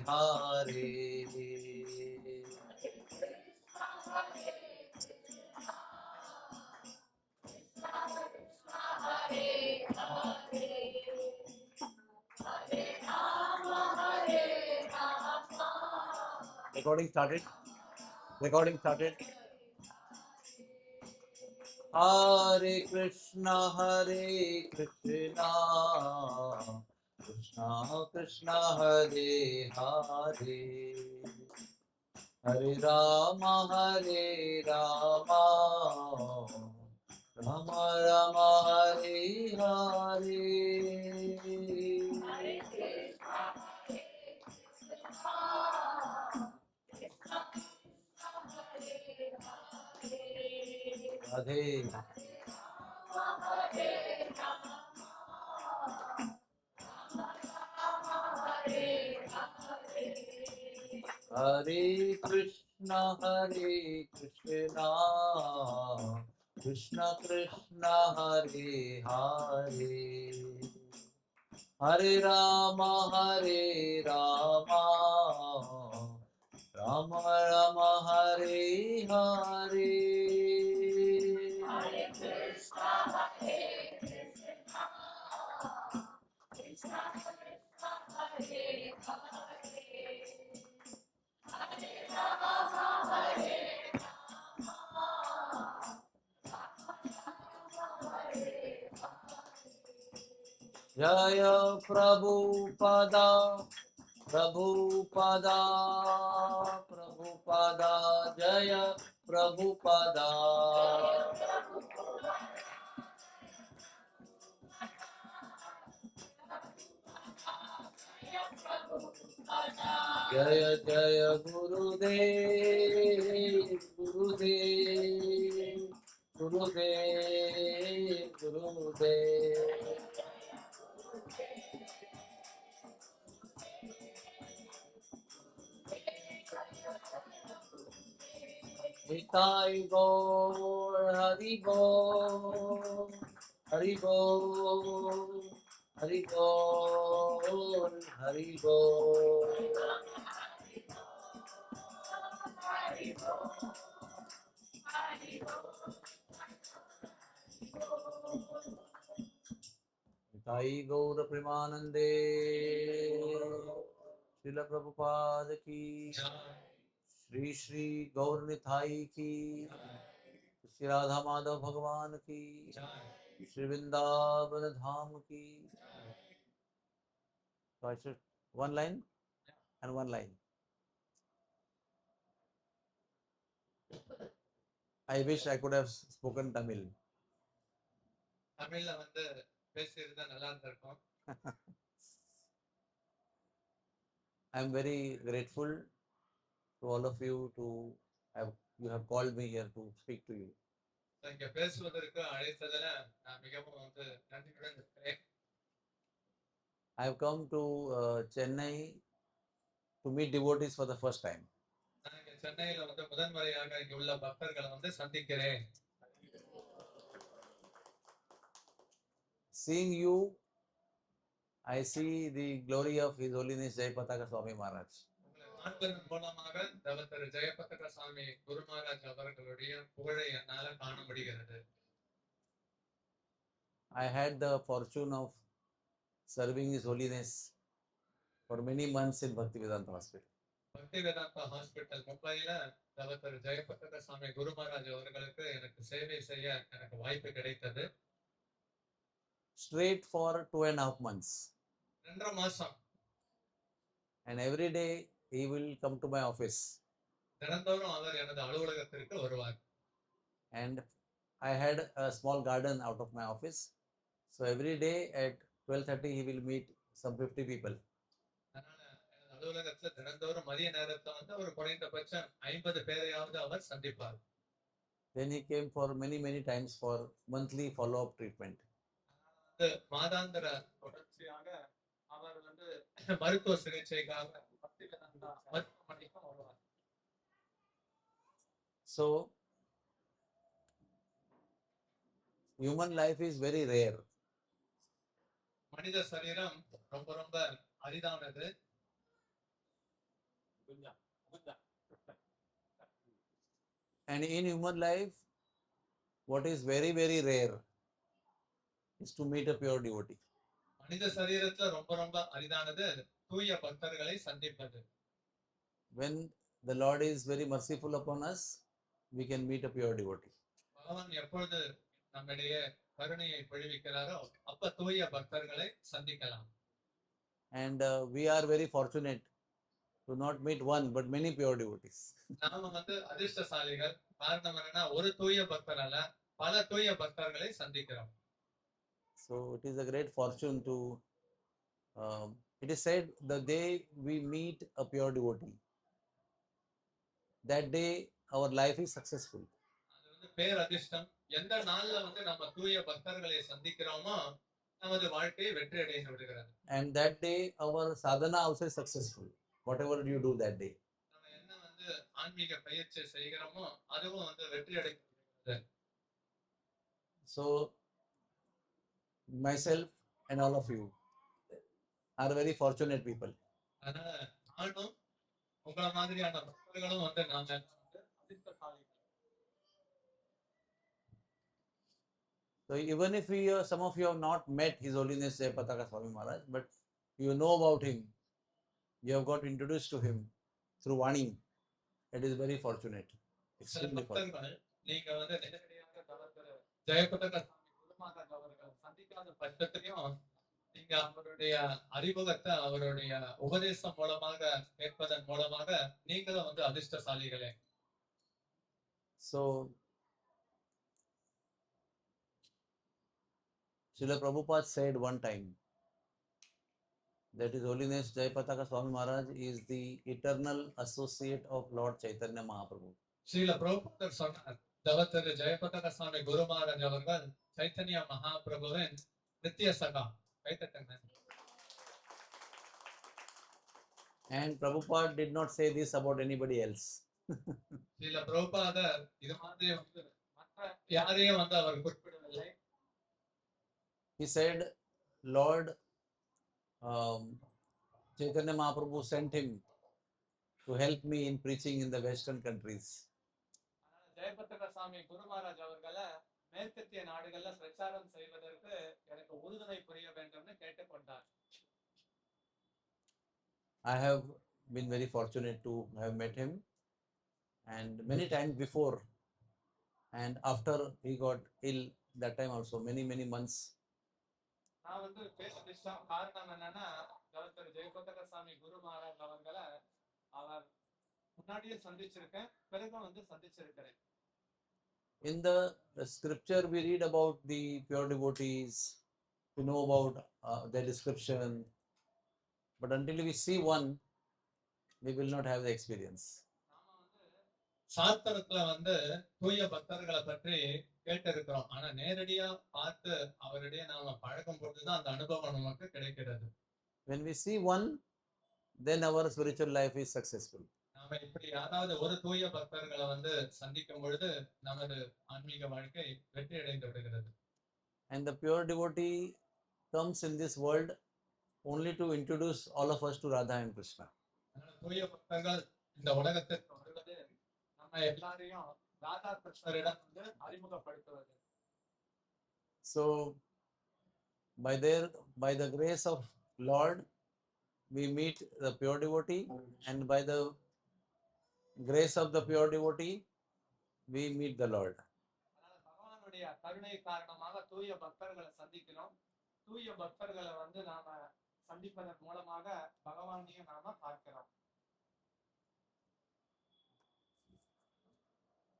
Hare. Recording started. Recording started. Hare Krishna, Krishna Krishna, Hare Hare, Hare Rama, Rama Rama, Hare Hare. Radhe. Hare Krishna, Krishna Krishna, Hare Hare, Hare Rama, Rama Rama, Hare Hare. Jaya Prabhupada, Prabhupada, Prabhupada, Jaya Prabhupada. Jaya Jaya Gurudev, Gurudev, Gurudev, Gurudev. Nitai Gaur, Hari Gaur, Hari Gaur, Hari Gaur, Hari Gaur. Nitai Gaur Premanande, Srila Prabhupada ki, Shri Shri Gaur Nitai ki, Shri Radha Madhav Bhagavan ki, Shri Vrindavan Dham ki. So I should one line and one line. I wish I could have spoken Tamil. தமிழ்ல வந்து பேசியிருந்தா நல்லா இருந்திருக்கும். I am very grateful to all of you to you have called me here to speak to you. இங்க பேசுவதற்கு அழைத்ததுல நான் மிகவும் வந்து நன்றியுடன் இருக்கிறேன். I have come to Chennai to meet devotees for the first time. நான் இங்க சென்னையில வந்து முதன்முறையாக இங்க உள்ள பக்தர்களை வந்து சந்திக்கிறேன். Seeing you, I see the glory of His Holiness Jayapataka Swami Maharaj. உங்களை காண்பதன் மூலமாக திரு ஜெயபதக சுவாமி குரு மகாராஜ் அவர்களுடைய புகழை என்னால காண முடிகிறது. I had the fortune of serving His Holiness for many months in Bhaktivedanta Hospital. Bhaktivedanta hospital மும்பையில திரு ஜெயபதக சுவாமி குரு மகாராஜ் அவர்களுக்கு எனக்கு சேவை செய்ய எனக்கு வாய்ப்பு கிடைத்தது. Straight for 2.5 months. 2.5 மாசம். And every day he will come to my office. தினந்தோறும் அவர் எனது அலுவலகத்திற்கு வருவார். And I had a small garden out of my office. So every day at 12:30 he will meet some 50 people. அலுவலகத்துல தினந்தோறும் மதிய நேரத்துல வந்து ஒரு குறைந்தபட்சம் 50 பேரையாவது அவர் சந்திப்பார். Then he came for many times for monthly follow-up treatment. மாதாந்திர தொடர்ச்சியாக அவர் வந்து மருத்துவ சிகிச்சைக்காக மருத்துவமனைக்கு வருவார். So human life is very rare. மனித சரீரம் ரொம்ப ரொம்ப அரிதானது. And in human life, what is very, very rare is to meet a pure devotee. மனித சரீரத்துல ரொம்ப ரொம்ப அரிதானது தூய பக்தர்களை சந்திப்பது. When the Lord is very merciful upon us, we can meet a pure devotee. பகவான் எப்பொழுது நம்மிடையே கருணையை பொழிவிக்கிறாரோ அப்ப தூய பக்தர்களை சந்திக்கலாம். And we are very fortunate to not meet one but many pure devotees. நாம அதிர்ஷ்டசாலிகள். காரணம் என்னன்னா ஒரு தூய பக்தர் அல்ல, பல தூய பக்தர்களை சந்திக்கிறோம். So it is a great fortune to it is said the day we meet a pure devotee, that day our life is successful. அது பேர் அதிர்ஷ்டம். எந்த நாள்ல நம்ம தூய பக்தர்களை சந்திக்கிறோமோ நமது வாழ்க்கை வெற்றி அடைந்து விடுகிறது. And that day our sadhana also is successful, whatever you do that day. நம்ம என்ன ஆன்மீக பயிற்சி செய்கிறோமோ அதுவும் வெற்றி அடைகிறது. So myself and all of you are very fortunate people. அதனால நானும் உங்கள மாதிரியான பக்தர்களும் நாம அதிர்ஷ்டசாலிகள். So even if we some of you have not met His Holiness Jayapataka Swami Maharaj, but you know about him, you have got introduced to him through Vani, it is very fortunate, extremely fortunate. நீங்க நேரடியாக தவத்திரு ஜெயபதக சாமி குருமாராஜ் அவர்கள் சந்திக்காத பட்சத்திலையும் நீங்க அவருடைய அறிமுகத்தை அவருடைய உபதேசம் மூலமாக கேட்பதன் மூலமாக நீங்களும் அதிர்ஷ்டசாலிகளே. So Srila Prabhupada said one time that His Holiness Jayapataka Swami Maharaj is the eternal associate of Lord Chaitanya Mahaprabhu. Srila பிரபுபாதர் சொன்னார், தவத்திரு ஜெயபதக சாமி குரு மகாராஜ் அவர்கள் சைத்தன்ய மகாபிரபுவின் நித்திய சகா. கைத்தட்டுங்க. And Prabhupada did not say this about anybody else. Srila பிரபுபாதர் இது மாதிரி மற்ற யாரையும் அவர் குறிப்பிடவில்லை. He said, Lord Chaitanya Mahaprabhu sent him to help me in preaching in the Western countries. ஜெயபதக சாமி குரு மகாராஜ் அவர்களை மேற்கத்திய நாடுகள்ல பிரச்சாரம் செய்வதற்கு எனக்கு உறுதுணை புரிய வேண்டும்னு கேட்டுக்கொண்டார். I have been very fortunate to have met him, and many times before and after he got ill, that time also many months. நான் பேச காரணம் என்னன்னா டாக்டர் ஜெயபதக சாமி குரு மகாராஜ் அவர்களை அவர் முன்னாடியே சந்திச்சிருக்கேன், பிறகு சந்திச்சிருக்கிறேன். In the scripture we read about the pure devotees, we know about their description, but until we see one, we will not have the experience. சாஸ்திரத்துல தூய பக்தர்களை பற்றி கேட்டிருக்கிறோம், ஆனா நேரடியா பார்த்து அவருடைய நாம பழகும் பொழுதுதான் அந்த அனுபவம் நமக்கு கிடைக்கிறது. When we see one, then our spiritual life is successful. நாம இப்படி யாராவது ஒரு தூய பக்தர்களை சந்திக்கும் பொழுது நமது ஆன்மீக வாழ்க்கை வெற்றி அடைந்து விடுகிறது. And the pure devotee comes in this world only to introduce all of us to Radha and Krishna. தூய பக்தர்கள் இந்த உலகத்திற்கு வருவது நம்ம எல்லாரையும் ராதா கிருஷ்ணரிடம் அறிமுகப்படுத்துவது. So by the grace of Lord we meet the pure devotee, and by the grace of the pure devotee we meet the Lord. பகவானுடைய கருணை காரணமாக தூய பக்தர்களை சந்திக்கிறோம். தூய பக்தர்களை நாம சந்திப்பதன் மூலமாக பகவானையும் நாம பார்க்கிறோம்.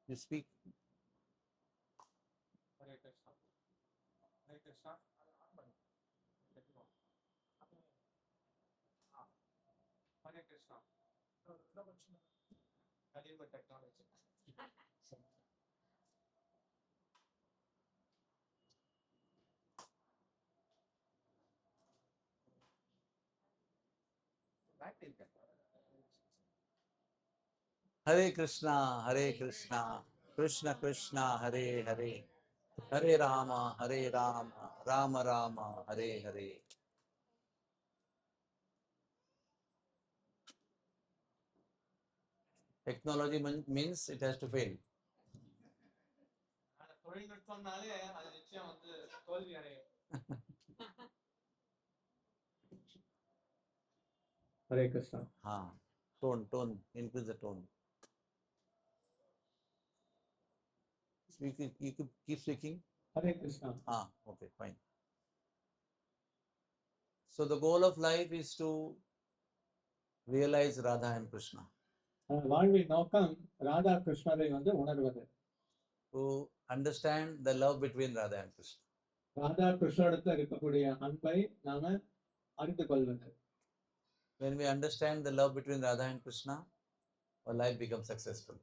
You speak. Hare Krishna. Hare Krishna. Hare Krishna. Kaliuga technology. Hare Krishna, Krishna Krishna, Hare Hare, Hare Rama, Rama Rama, Hare Hare. Technology means it has to fail. ஆனா தொழில்நுட்பம்னாலே அது நிச்சயம் வந்து தோல்வி அடையும். Hare Krishna. Tone, increase the tone. You could keep speaking. Hare Krishna. Okay, fine. So the goal of life is to realize Radha and Krishna. வாழ்வின் நோக்கம் ராதா கிருஷ்ணரை வந்து உணர்வது. To understand the love between Radha and Krishna. Radha கிருஷ்ணரிடத்தில் இருக்கக்கூடிய அன்பை நாம அறிந்து கொள்வது. When we understand the love between Radha and Krishna, our life becomes successful.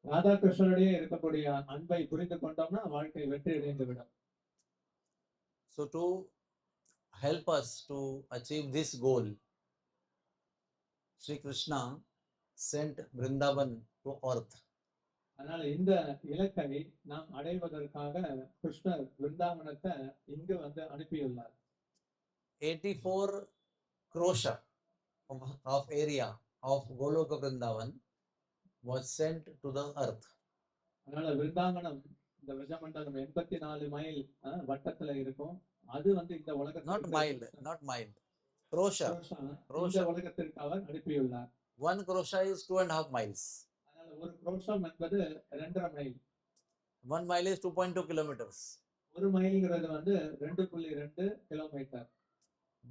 Radha கிருஷ்ணரிடையே இருக்கக்கூடிய அன்பை புரிந்து கொண்டோம்னா வாழ்க்கை வெற்றி அடைந்து விடும். So to help us to achieve this goal, Sri Krishna sent Vrindavan to earth. அதனால இந்த இலக்கை நாம் அடைவதற்காக கிருஷ்ணர் விருந்தாவனத்தை இங்கு வந்து அனுப்பியுள்ளார். 84 crosha of area of Goloka Vrindavan was sent to the earth. அதனால விருந்தாவனம் இந்த விஜயமண்டலம் 84 மைல் வட்டத்துல இருக்கும். அது வந்து இந்த உலகத்துக்கு not mile. Crosha. இந்த உலகத்திற்கு அவர் அனுப்பியுள்ளார். 1 crosha is 2.5 miles. அதனால ஒரு crosha என்பது 2.5 மைல். 1 mile is 2.2 kilometers. ஒரு மைல்ங்கிறது வந்து 2.2 kilometre.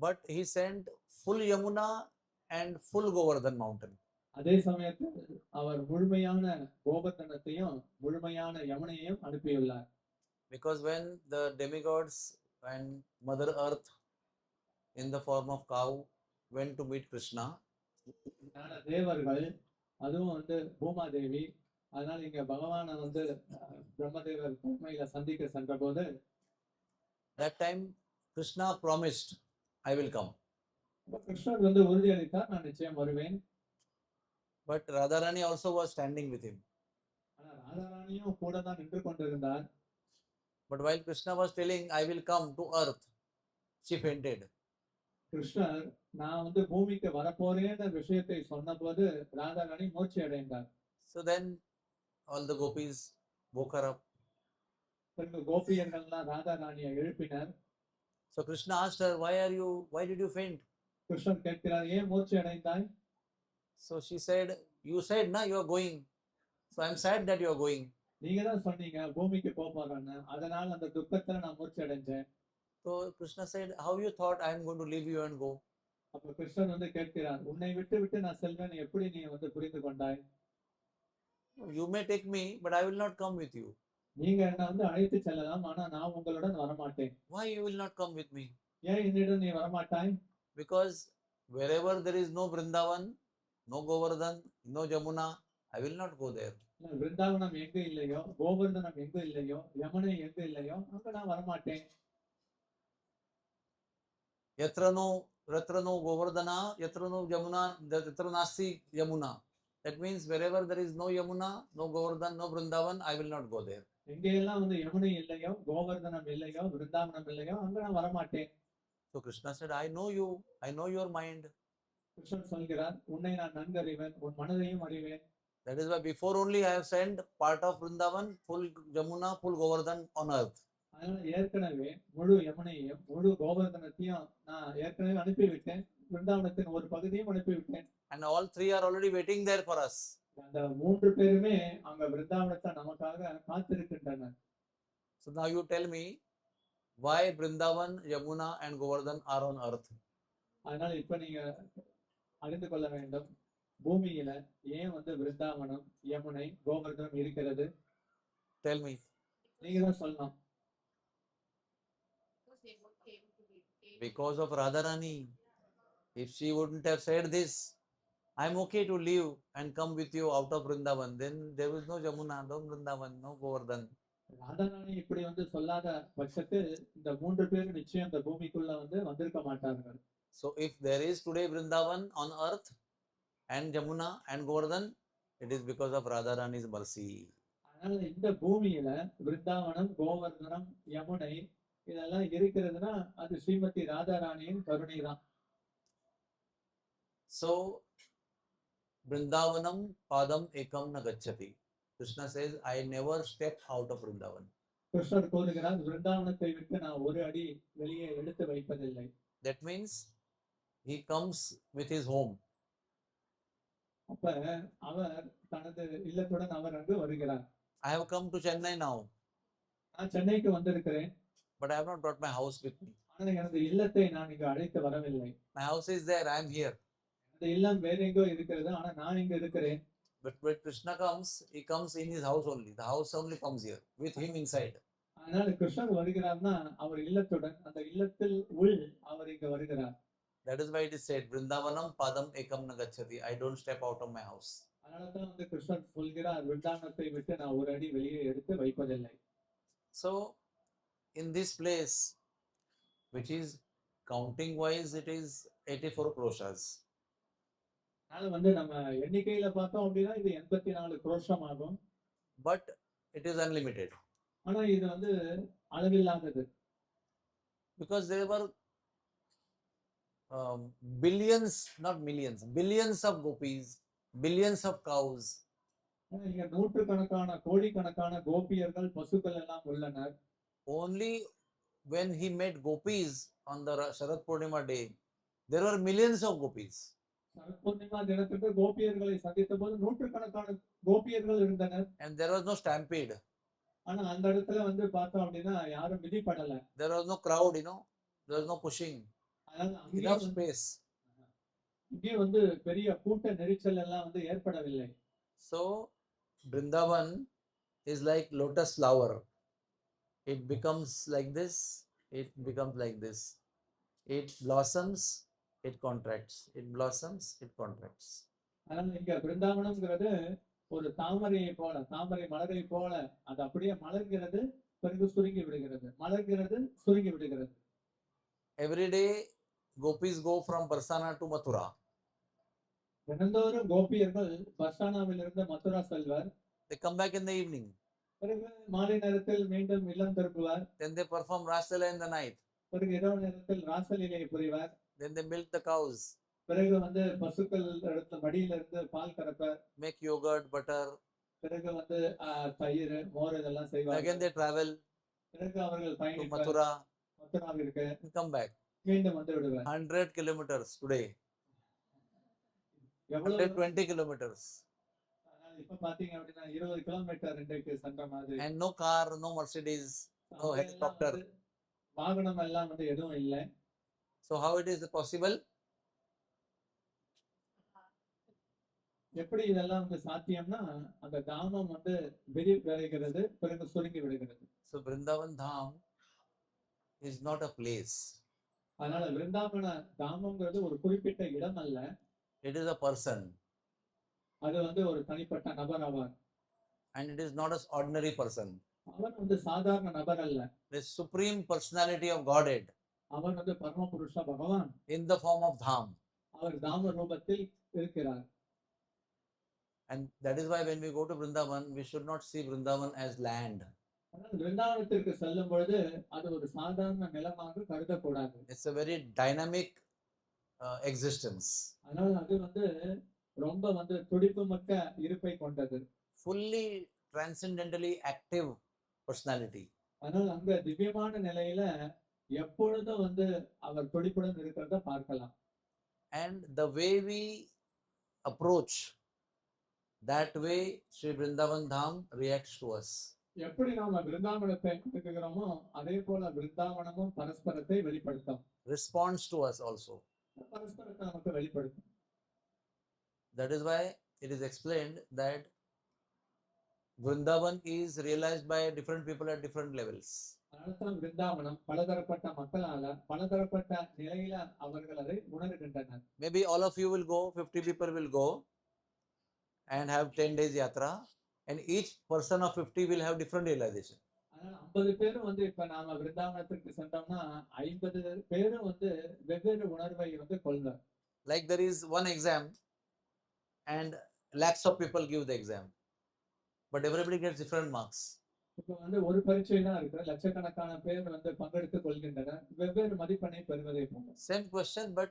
But he sent full Yamuna and full Govardhan mountain. அதே சமயத்தில் அவர் முழுமையான கோவர்தனத்தையும் முழுமையான யமுனையையும் அனுப்பியுள்ளார். Because when the demigods and Mother Earth in the form of cow went to meet Krishna, தேவர்கள் அதுவும் வந்து பூமாதேவி, அதனால இங்க பகவானை வந்து பிரம்மதேவர் உண்மையில சந்திக்க சென்ற போது, that time Krishna promised, I will come. கிருஷ்ணர் வந்து உறுதியளித்தார், நான் நிச்சயம் வருவேன். But Radharani also was standing with him. ஆனா ராதாராணியும் கூட தான் நின்று கொண்டிருந்தார். But while Krishna was telling, I will come to earth, she fainted. கிருஷ்ணர் நான் வந்து பூமிக்கு வரப்போறேன்ற விஷயத்தை சொன்னபோது ராதாராணி மூச்சு அடைந்தார். So then all the gopis woke her up. கோபியர்கள்லாம் ராதாராணியை எழுப்பினர். So Krishna asked her, why did you faint? கிருஷ்ணர் கேட்கிறார், ஏன் மூச்சு அடைந்தாய்? So she said, you said na you are going, so I am sad that you are going. நீங்க தான் சொன்னீங்க பூமிக்கு போறேன்னு, அதனால அந்த துக்கத்துல நான் மூச்சு அடைஞ்சேன். So Krishna said, how you thought I am going to leave you and go? அப்ப கிருஷ்ணன் வந்து கேட்கிறார், உன்னை விட்டு நான் செல்வேன் எப்படி நீ வந்து புரிந்து கொண்டாய்? You may take me, but I will not come with you. நீங்க என்ன வந்து அழைத்து செல்லலாம், ஆனா நான் உங்களுடன் வரமாட்டேன். Why you will not come with me? ஏன் என்னிடம் நீ வரமாட்டாய்? Because wherever there is no Vrindavan, no Govardhan, no Jamuna, I will not go there. விருந்தாவனம் எங்க இல்லையோ, கோவர்தனம் எங்க இல்லையோ, யமுனை எங்க இல்லையோ, அங்க நான் வரமாட்டேன். Yatra no Govardhana, yatra no Jamuna, yatra nasti Yamuna. That means wherever there is no Yamuna, no Govardhan, no Vrindavan, I will not go there. எங்கெல்லாம் வந்து யமுனை இல்லையோ, கோவர்தனம் இல்லையோ, விருந்தாவனம் இல்லையோ, அங்க நான் வரமாட்டேன். So Krishna said, I know you, I know your mind. Krishnan சொல்கிறார், உன்னை நான் நன்கு அறிவேன், உன் மனதையும் அறிவேன். That is why before only I have sent part of Vrindavan, full Jamuna, full Govardhan on earth. அதனால ஏற்கனவே முழு யமுனையையும் முழு கோவர்தனத்தையும் நான் ஏற்கனவே அனுப்பிவிட்டேன், விருந்தாவனத்தின் ஒரு பகுதியும் அனுப்பிவிட்டேன். And all three are already waiting there for us. அந்த 3 பேருமே அங்க விருந்தாவனத்தை நமக்காக காத்திருக்கின்றனர். So now you tell me, why Vrindavan, Yamuna and Govardhan are on earth? அதனால இப்ப நீங்க அறிந்து கொள்ள வேண்டும், பூமியில ஏன் வந்து விருந்தாவனம், யமுனை, கோவர்தனம் இருக்கிறது? Tell me. நீங்க தான் சொல்லணும். Because of Radharani. If she wouldn't have said this, I am okay to leave and come with you out of Vrindavan, then there was no Jamuna, no Vrindavan, no Govardhan. Radharani இப்படி வந்து சொல்லாத பட்சத்தில் இந்த 3 பேரும் நிச்சயம் இந்த பூமிக்குள்ள வந்து வந்திருக்க மாட்டார்கள். So if there is today Vrindavan on earth and Jamuna and Govardhan, it is because of Radharani's mercy. அதனால இந்த பூமியில விருந்தாவனம், கோவர்தனம், யமுனை இதெல்லாம் இருக்கிறதுனா அது ஸ்ரீமதி ராதாராணியின் கருணை தான். So Vrindavanam padam ekam na gacchati. Krishna says, I never step out of Vrindavan. கிருஷ்ணர் கூறுகிறார், விருந்தாவனத்தை விட்டு நான் ஒரு அடி வெளியே எடுத்து வைப்பதில்லை. That means he comes with his home. அப்ப அவர் தனது இல்லத்துடன் அவர் அங்கு வருகிறார். I have come to Chennai now, நான் சென்னைக்கு வந்திருக்கிறேன், but I have not brought my house with me. ஆனா எனது இல்லத்தை நான் இங்கு அழைத்து வரவில்லை. My house is there, I am here. அந்த இல்லம் வேற எங்கோ இருக்கிறது, ஆனா நான் இங்க இருக்கிறேன். But when Krishna comes, he comes in his house only. The house only comes here with him inside. அதனால கிருஷ்ணர் வருகிறார்னா அவர் இல்லத்துடன், அந்த இல்லத்தில் உள் அவர் இங்க வருகிறார். That is why it is said, Vrindavanam padam ekam na gacchati. I don't step out of my house. அதனாலதான் வந்து கிருஷ்ணர் சொல்கிறார், விருந்தாவனத்தை விட்டு நான் ஒரு அடி வெளியே எடுத்து வைப்பதில்லை. So, in this place, which is counting wise, it is 84 kroshas. அதனால வந்து நம்ம எண்ணிக்கையில பார்த்தோம் அப்படின்னா இது 84 குரோஷம் ஆகும். But it is unlimited. ஆனா இது வந்து அளவில்லாதது. Because there were billions, not millions, billions of gopis, billions of cows. ஆனா இங்க நூற்றுக்கணக்கான கோடிக்கணக்கான கோபியர்கள் பசுக்கள் எல்லாம் உள்ளனர். Only when he met gopis on the Sharad Purnima day, there were millions of gopis. Sarath Purnima தினத்துக்கு கோபியர்களை சந்தித்த போது நூற்றுக்கணக்கான கோபியர்கள் இருந்தனர். And there was no stampede. ஆனா அந்த இடத்துல வந்து பார்த்தோம் அப்படின்னா யாரும் மிதிப்படல. There was no crowd, there was no pushing. அதனால Enough space. இங்கே வந்து பெரிய கூட்ட நெரிச்சல் எல்லாம் வந்து ஏற்படவில்லை. So, Vrindavan is like lotus flower. It becomes like this, it becomes like this. It blossoms, it contracts. It blossoms, it contracts. அதனால இங்க பிருந்தாவனம்ங்கிறது ஒரு தாமரையை போல, தாமரை மலரை போல அது அப்படியே மலர்கிறது, பிறகு சுருங்கி விடுகிறது, மலர்கிறது, சுருங்கி விடுகிறது. Every day, gopis go from Barsana to Mathura. தினந்தோறும் கோபியர்கள் பர்சானாவிலிருந்து மதுரா செல்வர். They come back in the evening. பிறகு மாலை நேரத்தில் மீண்டும் இல்லம் திரும்புவார். Then they perform Rasala in the night. பிறகு இரவு நேரத்தில் ராசலீலை புரிவார். Then they milk the cows. பிறகு வந்து பசுக்கள் எடுத்த மடியில இருந்து பால் கறப்பார். Make yogurt, butter. பிறகு வந்து தயிர், மோர் இதெல்லாம் செய்வார். Again they travel பிறகு அவர்கள் to பயணிப்பார். Mathura மதுராவிற்கு and come back. மீண்டும் வந்து விடுவார். 100 kilometers today. எவ்வளவு 120 kilometers. இப்ப பாத்தீங்க அப்படின்னா 20 கிலோமீட்டர் இன்றைக்கு சென்ற மாதிரி. And no car, no Mercedes, no helicopter. வாகனம் எல்லாம் வந்து எதுவும் இல்லை. So how it is possible? எப்படி இதெல்லாம் வந்து சாத்தியம்னா அந்த தாமம் வந்து விரிவடைகிறது, பிறகு சுருங்கி விடுகிறது. So Vrindavan Dham is not a place. அதனால விருந்தாவன தாமம்ங்கிறது ஒரு குறிப்பிட்ட இடம் அல்ல. It is a person. அது வந்து ஒரு தனிப்பட்ட நபர் ஆவார். And it is not an ordinary person. அவர் வந்து சாதாரண நபர் அல்ல. The supreme personality of Godhead. அவர் வந்து பரமபுருஷ பகவான். In the form of Dham. அவர் தாம ரூபத்தில் இருக்கிறார். And that is why when we go to Vrindavan, we should not see Vrindavan as land. விருந்தாவனத்திற்கு செல்லும் பொழுது அது ஒரு சாதாரண நிலமாக கருதக்கூடாது. It's a very dynamic existence. அதனால அது வந்து ரொம்ப வந்து துடிப்புமிக்க இருப்பை கொண்டது. Fully transcendentally active personality. அதனால அங்க திவ்யமான நிலையில எப்பொழுதும் வந்து அவர் துடிப்புடன் இருக்கிறத பார்க்கலாம். And the way we approach, that way Sri Vrindavan Dham reacts to us. எப்படி நாம விருந்தாவனத்தை எடுத்துக்கிறோமோ அதே போல விருந்தாவனமும் பரஸ்பரத்தை வெளிப்படுத்தும். Responds to us also. பரஸ்பரத்தை நமக்கு வெளிப்படுத்தும். That is why it is explained that Vrindavan is realized by different people at different levels. அதனால்தான் விருந்தாவனம் பலதரப்பட்ட மக்களால பலதரப்பட்ட நிலையில அவர்கள் அதை உணர்கின்றனர். Maybe all of you will go, 50 people will go and have 10 days yatra, and each person of 50 will have different realization. அதனால 50 பேரும் வந்து இப்ப நாம விருந்தாவனத்துக்கு சென்றோம்னா 50 பேரும் வந்து வெவ்வேறு உணர்வை வந்து கொள்வர். Like there is one exam and lakhs of people give the exam, but everybody gets different marks. இப்ப வந்து ஒரு பரீட்சை தான் இருக்கு, லட்சக்கணக்கான பேர் வந்து பங்கெடுத்துக் கொள்கின்றனர், வெவ்வேறு மதிப்பெண்ணை பெறுவதை போல. Same question, but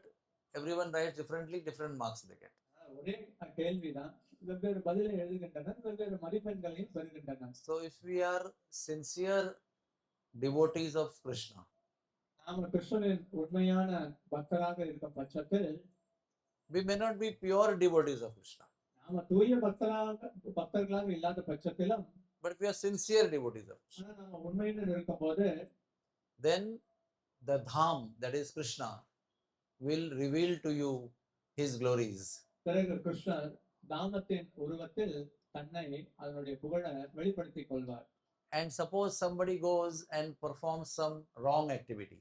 everyone writes differently, different marks they get. ஒரே கேள்விதான், வெவ்வேறு பதிலை எழுதுகின்றனர், வெவ்வேறு மதிப்பெண்களையும் பெறுகின்றனர். So if we are sincere devotees of Krishna, நாம கிருஷ்ணனின் உண்மையான பக்தராக இருக்கும் பட்சத்தில் we may not be pure devotees of Krishna, நாம தூய பக்தர்களாக இல்லாத பட்சத்திலும், but if we are sincere devotees of Krishna, ஆனா நாம உண்மைன்னு இருக்கும்போது then the Dham, that is Krishna, will reveal to you his glories. பிறகு கிருஷ்ணர் தாமத்தின் உருவத்தில் தன்னை அதனுடைய புகழ வெளிப்படுத்திக் கொள்வார். And suppose somebody goes and performs some wrong activity,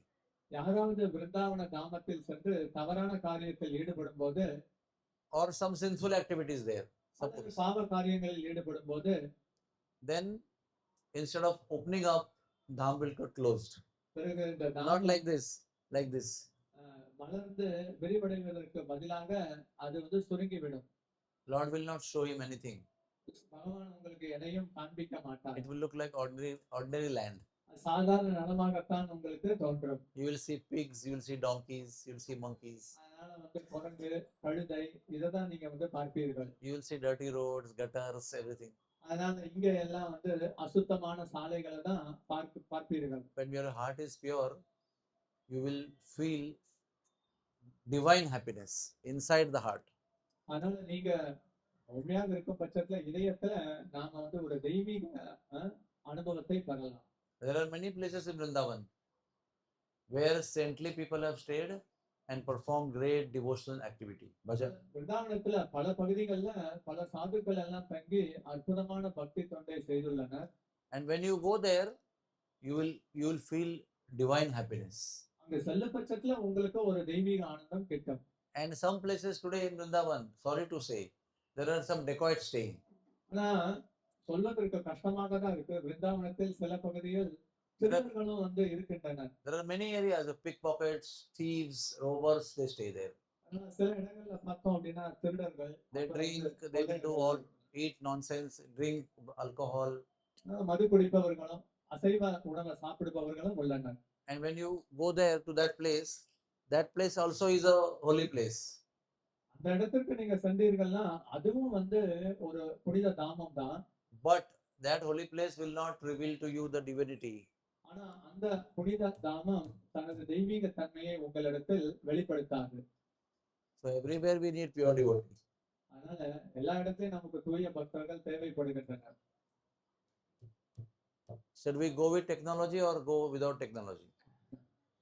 யாராவது பிருந்தாவன தாமத்தில் சென்று தவறான காரியத்தில் ஈடுபடும் போது, or some sinful activities there, அல்லது suppose, பாவ காரியங்களில் ஈடுபடும் போது, then instead of opening up, Dham will get closed. பிறகு இந்த Not தாமம் like this, like this. மலர்ந்து விரிவடைவதற்கு பதிலாக அது வந்து சுருங்கிவிடும். Lord will not show him anything. பகவான் உங்களுக்கு எதையும் காண்பிக்க மாட்டார். It will look like ordinary land. சாதாரண நிலமாகத்தான் உங்களுக்கு தோன்றும். You will see pigs, you will see donkeys, you will see monkeys. அதனால வந்து குரங்கு, கழுதை இததான் நீங்க வந்து பார்ப்பீர்கள். You will see dirty roads, gutters, everything. அதனால இங்க எல்லாம் வந்து அசுத்தமான சாலைகளை தான் பார்ப்பீர்கள். When your heart is pure, you will feel divine happiness inside the heart. அதனால நீங்க உண்மையாக இருக்கும் பட்சத்துல இதயத்துல நாம வந்து ஒரு தெய்வீக அனுபவத்தை பெறலாம். There are many places in Vrindavan where saintly people have stayed and performed great devotional activity. Bhajan. விருந்தாவனத்துல பல பகுதிகளில் பல சாதுக்கள் எல்லாம் தங்கி அற்புதமான பக்தி தொண்டை செய்துள்ளனர். And when you go there, you will feel divine happiness. அங்க செல்ல பட்சத்துல உங்களுக்கு ஒரு தெய்வீக ஆனந்தம் கிட்டும். And some places today in Vrindavan, sorry to say, there are some dacoits staying. ஆனா சொல்வதற்கு கஷ்டமாக தான் இருக்கு. விருந்தாவனத்தில் சில பகுதியில் திருடர்களும் வந்து இருக்கின்றனர். There are many areas of pickpockets, thieves, robbers, they stay there. சில இடங்கள்ல பார்த்தோம் அப்படின்னா திருடர்கள், They drink, they will do all, eat nonsense, drink alcohol. மது குடிப்பவர்களும் அசைவ உணவை சாப்பிடுபவர்களும் உள்ளனர். And when you go there to that place also is a holy place. அந்த இடத்துக்கு நீங்க சென்றீர்கள்னா அதுவும் வந்து ஒரு புனித தாமம் தான். But that holy place will not reveal to you the divinity. ஆனா அந்த புனித தாமம் தனது தெய்வீக தன்மையை உங்களிடத்தில் வெளிப்படுத்தாது. So everywhere we need pure devotee. அதனால எல்லா இடத்திலும் நமக்கு தூய பக்தர்கள் தேவைப்படுகின்றனர். Should we go with technology or go without technology?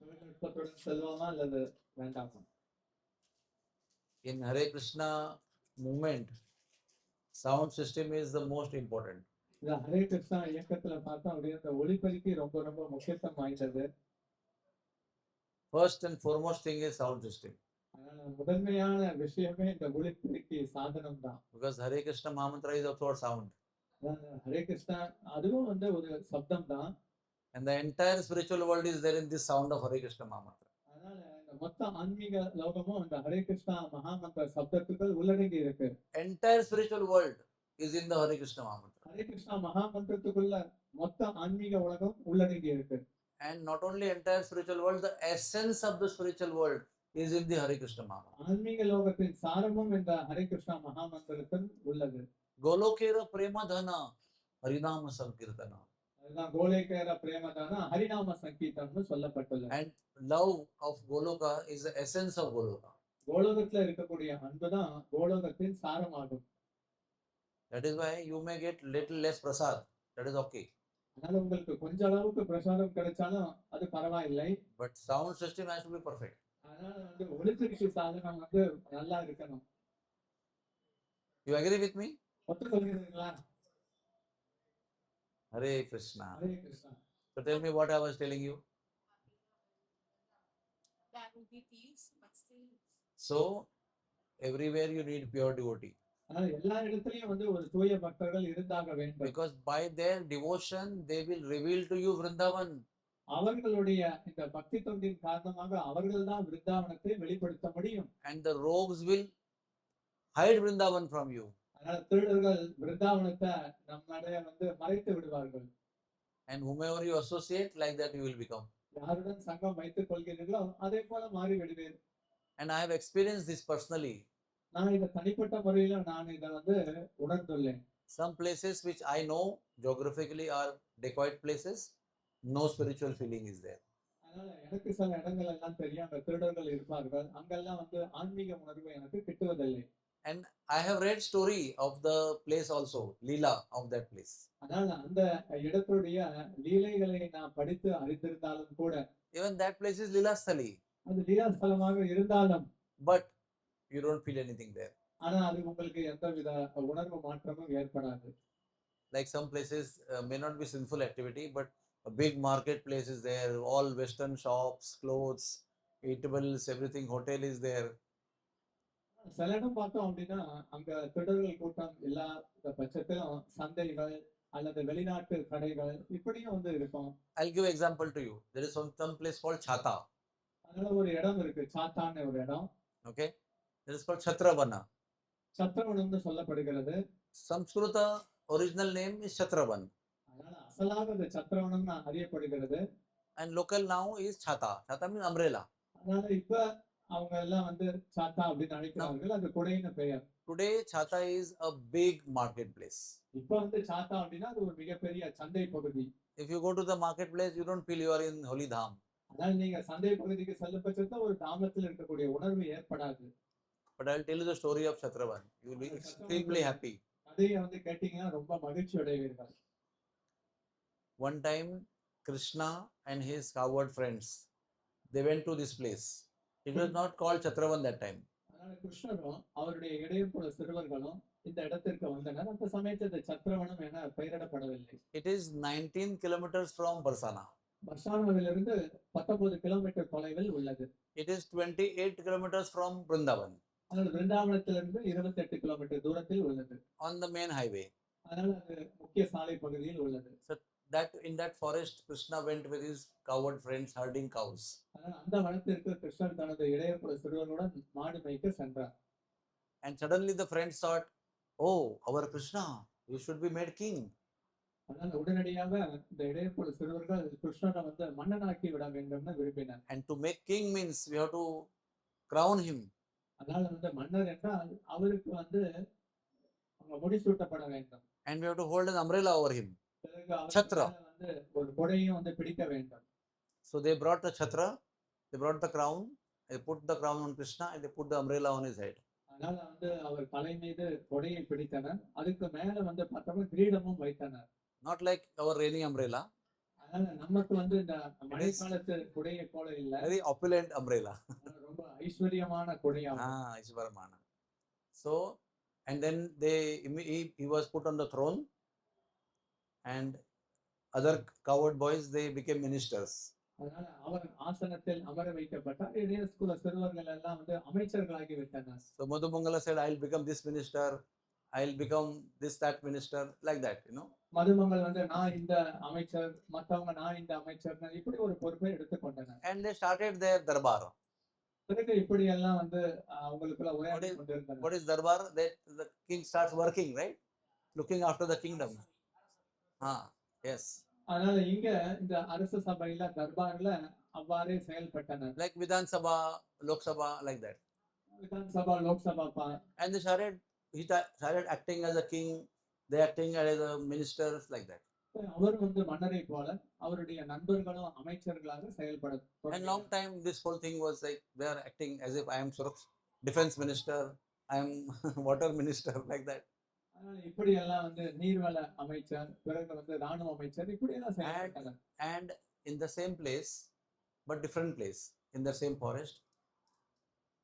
தொழில்நுட்பத்துடன் செல்வோமா அல்லது வேண்டாமா? In Hare Krishna movement, sound system is the most important. இந்த ஹரே கிருஷ்ணா இயக்கத்துல பார்த்தா அப்படியே இந்த ஒளிபெருக்கி ரொம்ப ரொம்ப முக்கியத்துவம் வாய்ந்தது. First and foremost thing is sound system. அதனால முதன்மையான விஷயமே இந்த ஒளிபெருக்கி சாதனம் தான். Because Hare Krishna Mahamantra is also sound. Hare Krishna அதுவும் வந்து ஒரு சப்தம் தான். And the entire spiritual world is there in this sound of Hare Krishna Mahamantra. அதனால இந்த மொத்த ஆன்மீக லோகமும் இந்த ஹரே கிருஷ்ணா மகாமந்திர சப்தத்துக்குள் உள்ளடங்கி இருக்கு. Entire spiritual world is in the Hare Krishna Mahamantra. Hare Krishna மகாமந்திரத்துக்குள்ள மொத்த ஆன்மீக உலகம் உள்ளடங்கி இருக்கு. And not only entire spiritual world, the essence of the spiritual world is in the Hare Krishna Mahamantra. ஆன்மீக லோகத்தின் சாரமும் இந்த ஹரே கிருஷ்ணா மகாமந்திரத்தில் உள்ளது. Golokera prema dhana harinama sankirtana. அதுதான் கோலேகேர பிரேமதான ஹரிநாம சங்கீதம்னு சொல்லப்பட்டுள்ளது. And love of Goloka is the essence of Goloka. கோலோகத்துல இருக்கக்கூடிய அன்புதான் கோலோகத்தின் சாரமாகும். That is why you may get little less prasad. That is okay. அதனால உங்களுக்கு கொஞ்ச அளவுக்கு பிரசாதம் கிடைச்சாலும் அது பரவாயில்லை. But sound system has to be perfect. அதனால வந்து ஒளிபெருக்கி சாதனம் வந்து நல்லா இருக்கணும். You agree with me? ஒத்துக்கொள்கிறீங்களா? Hare Krishna. Hare Krishna. So tell me what I was telling you. That will be peace, but still. So everywhere you need pure devotee. அதனால எல்லா இடத்துலயும் வந்து ஒரு தூய பக்தர்கள் இருந்தாக வேண்டும். Because by their devotion they will reveal to you Vrindavan. அவர்களுடைய இந்த பக்தி தொண்டின் காரணமாக அவர்கள் தான் விருந்தாவனத்தை வெளிப்படுத்த முடியும். And the rogues will hide Vrindavan from you. அதனால திருடர்கள் விருந்தாவனத்தை நம்மடைய வந்து மறைத்து விடுவார்கள். And whomever you associate, like that you will become. யாருடன் சங்கம் வைத்துக் கொள்கிறீர்களோ அதே போல மாறி விடுவீர். And I have experienced this personally. நான் இதை தனிப்பட்ட முறையில நான் இதை வந்து உணர்ந்துள்ளேன். Some places which I know geographically are dacoit places, no spiritual feeling is there. அதனால எனக்கு சில இடங்கள் எல்லாம் தெரியும், அங்க திருடர்கள் இருப்பார்கள், அங்கெல்லாம் வந்து ஆன்மீக உணர்வு எனக்கு கிட்டுவதில்லை. And I have read story of the place also, Leela of that place. அதனால அந்த இடத்துடைய லீலைகளை நான் படித்து அறிந்திருந்தாலும் கூட Even that place is Leela Sthali, அது லீலாஸ்தலமாக இருந்தாலும் but you don't feel anything there. ஆனா அது உங்களுக்கு எந்தவித உணர்வு மாற்றமும் ஏற்படாது. Like some places may not be sinful activity, but a big marketplace is there, all western shops, clothes, eatables, everything, hotel is there. சில இடம் பார்த்தோம் அப்படின்னா அங்க திருடர்கள் கூட்டம் இல்லாத பட்சத்திலும் சந்தைகள் அல்லது வெளிநாட்டு கடைகள் இப்படியும் வந்து இருக்கும். I'll give example to you. There is some place called Chhata. அதனால ஒரு இடம் இருக்கு, சாத்தான்னு ஒரு இடம். Okay, that is called Chhatravana. சத்திரவனம்னு சொல்லப்படுகிறது. Samskrita original name is Chatravan, அதனால அசலாக இந்த சத்திரவனம்னு அறியப்படுகிறது. and local now is Chhata. Chhata means umbrella. அதனால இப்ப அவங்க எல்லாம் வந்து சாத்தா அப்படின்னு அழைக்கிறார்கள், அது குடைன்னு பெயர். Today Chhata is a big marketplace. இப்ப வந்து சாத்தா அப்படின்னா அது ஒரு மிகப்பெரிய சந்தை பகுதி. If you go to the marketplace, you don't feel you are in Holy Dham. அதனால நீங்க சந்தை பகுதிக்கு செல்லும் பட்சத்துல ஒரு தாமத்தில் இருக்கக்கூடிய உணர்வு ஏற்படாது. But I'll tell you the story of Chatravan. You will be extremely happy. கதையை வந்து கேட்டீங்கன்னா ரொம்ப மகிழ்ச்சி அடைவீர்கள். One time, Krishna and his coward friends, they went to this place. It was not called Chatravan that time. அதனால கிருஷ்ணரும் அவருடைய இடையப்புற சிறுவர்களும் இந்த இடத்திற்கு வந்தனர். அந்த சமயத்தில் சத்திரவனம் என பெயரிடப்படவில்லை. It is 19 kilometers from Barsana. பர்சானாவிலிருந்து 19 kilometre தொலைவில் உள்ளது. It is 28 kilometers from Vrindavan அதனால பிருந்தாவனத்திலிருந்து 28 கிலோமீட்டர் தூரத்தில் உள்ளது. on the main highway. அதனால அது முக்கிய சாலை பகுதியில் உள்ளது. So that in that forest, Krishna went with his coward friends herding cows. அதனால அந்த வனத்திற்கு கிருஷ்ணர் தனது இடையப்புற சிறுவனுடன் மாடு மேய்க்க சென்றார். And suddenly the friends thought, "Oh, our Krishna, you should be made king." அதனால உடனடியாக இந்த இடையப்புற சிறுவர்கள் கிருஷ்ணரை வந்து மன்னனாக்கி விட வேண்டும்னு விரும்பினர். And to make king means we have to crown him. அதனால வந்து மன்னர் என்றால் அவருக்கு வந்து அவங்க முடிசூட்டப்பட வேண்டும். And we have to hold an umbrella over him. பிறகு அவருக்கு சத்ரா. மேல வந்து ஒரு கொடையும் வந்து பிடிக்க வேண்டும். So they brought the chhatra, they brought the crown, they put the crown on Krishna and they put the umbrella on his head. அதனால வந்து அவர் தலை மீது கொடையை பிடித்தனர். அதுக்கு மேல வந்து பார்த்தோம்னா கிரீடமும் வைத்தனர். Not like our rainy umbrella, அதனால நமக்கு வந்து இந்த மழைக்காலத்து கொடையை போல இல்ல, very opulent umbrella. ரொம்ப ஐஸ்வர்யமான கொடையாகும். Ishvaramana. So, and then he was put on the throne, and other coward boys, they became ministers. அதனால அவர் ஆசனத்தில் அமர வைக்கப்பட்டார். இடையகுல சிறுவர்கள் எல்லாம் வந்து அமைச்சர்களாகி விட்டனர். So Madhumangala said, "I'll become this minister, I'll become this, that minister," like that, you know. மதுமங்கள் வந்து நான் இந்த அமைச்சர், மத்தவங்க நான் இந்த அமைச்சர், இப்படி ஒரு பொறுப்பை எடுத்துக்கொண்டனர். And they started their darbar. பிறகு இப்படி எல்லாம் வந்து அவங்களுக்குள்ள உரையாடி கொண்டிருந்தனர். What is darbar? That the king starts working, right? Looking after the kingdom. Yes. அதனால இங்க இந்த அரச சபையில தர்பார்ல அவ்வாறே செயல்பட்டனர். Like Vidhan Sabha, Lok Sabha, like that. Vidhana Sabha, Lok Sabha. And he started acting as a king, they acting as a ministers, like that. அவர் வந்து மன்னரை போல அவருடைய நண்பர்களும் அமைச்சர்களாக செயல்பட And long time this whole thing was like they are acting as if I am defense minister, I am water minister, like that. அதனால இப்படி எல்லாம் வந்து நீர்வள அமைச்சர், பிறகு வந்து ராணுவ அமைச்சர், இப்படி எல்லாம் செயல்பட்டனர். And in the same place, but different place, in the same forest,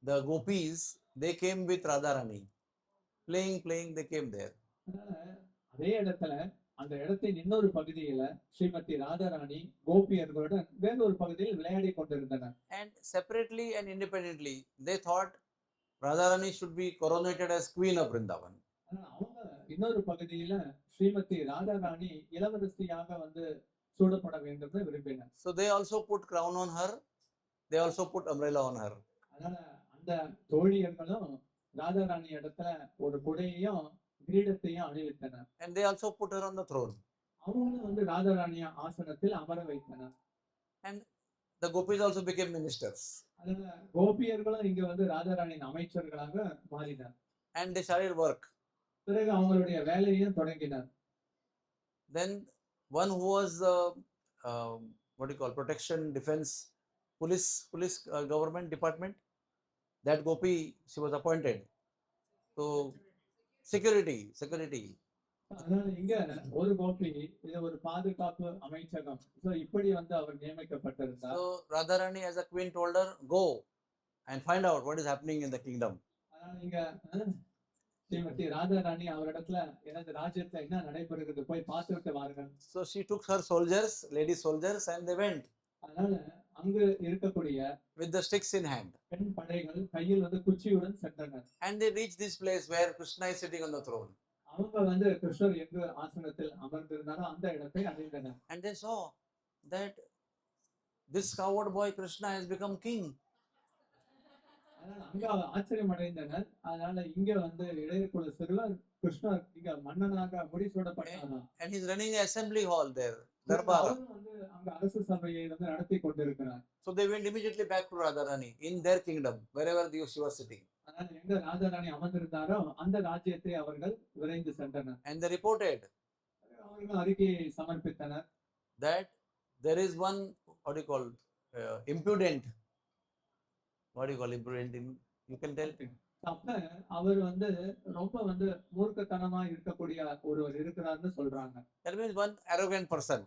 the gopis, they came with Radharani. Playing, they came there. அதனால அதே இடத்துல அந்த இடத்தின் இன்னொரு பகுதியில ஸ்ரீமதி ராதாராணி கோபியர்களுடன் வேறொரு பகுதியில் விளையாடி கொண்டிருந்தனர். And separately and independently, they thought Radharani should be coronated as queen of Vrindavan. அவங்க இன்னொரு பகுதியில ஸ்ரீமதி ராதாராணி இளவரசியாக வந்து சூடப்பட வேண்டும் என்று விரும்பினர். So they also put crown on her, they also put umbrella on her. அதனால அந்த தோழியர்களும் ராதாராணி இடத்துல ஒரு கொடையையும் கிரீடத்தையும் அணிவித்தனர். And they also put her on the throne. அவங்களும் வந்து ராதாராணிய ஆசனத்தில் அமர வைத்தனர். And the gopis also became ministers. அதனால கோபியர்களும் இங்க வந்து ராஜாராணியின் அமைச்சர்களாக மாறினார். And they started work. பிறகு அவங்களுடைய வேலையையும் தொடங்கினார். Then one who was what do you call, protection, defense, police government department, that gopi, she was appointed. So security. அதனால இங்க ஒரு கோபி இது ஒரு பாதுகாப்பு அமைச்சகம். சோ இப்படி வந்து அவர் நியமிக்கப்பட்டிருந்தார். So Radharani as a queen told her, go and find out what is happening in the kingdom. அதனால இங்க ஸ்ரீமதி ராஜாராணி அவரிடத்துல எனது ராஜ்யத்துல என்ன நடைபெறுகிறது போய் பார்த்துட்டு வாருங்கள். So she took her soldiers, lady soldiers, and they went அதனால அங்கு இருக்கக்கூடிய with the sticks in hand. பெண் படைகள் கையில் வந்து குச்சியுடன் சென்றனர். And they reached this place where Krishna is sitting on the throne. அவங்க வந்து கிருஷ்ணர் எங்கு ஆசனத்தில் அமர்ந்திருந்தாரோ அந்த இடத்தை அடைந்தனர். And they saw that this coward boy Krishna has become king. அதனால அங்க ஆச்சரியம் அடைந்தனர். அதனால இங்க வந்து இளையகுல சிறுவர் கிருஷ்ணர் இங்க மன்னனாக முடிசூடப்பட்டாராம். And he's running an assembly hall there, Darbar. அவரும் வந்து அங்க அரசு சபையை வந்து நடத்தி கொண்டிருக்கிறார். So they went immediately back to Radharani in their kingdom, wherever she was sitting. அதனால எங்க ராஜாராணி அமர்ந்திருந்தாரோ அந்த ராஜ்யத்தை அவர்கள் விரைந்து சென்றனர். And they reported அவர்கள் அறிக்கையை சமர்ப்பித்தனர். that there is one, what do you call, impudent. What do you call impudent? You can tell. அப்ப அவர் வந்து ரொம்ப வந்து மூர்க்கத்தனமா இருக்கக்கூடிய ஒருவர் இருக்கிறார்னு சொல்றாங்க. That means one arrogant person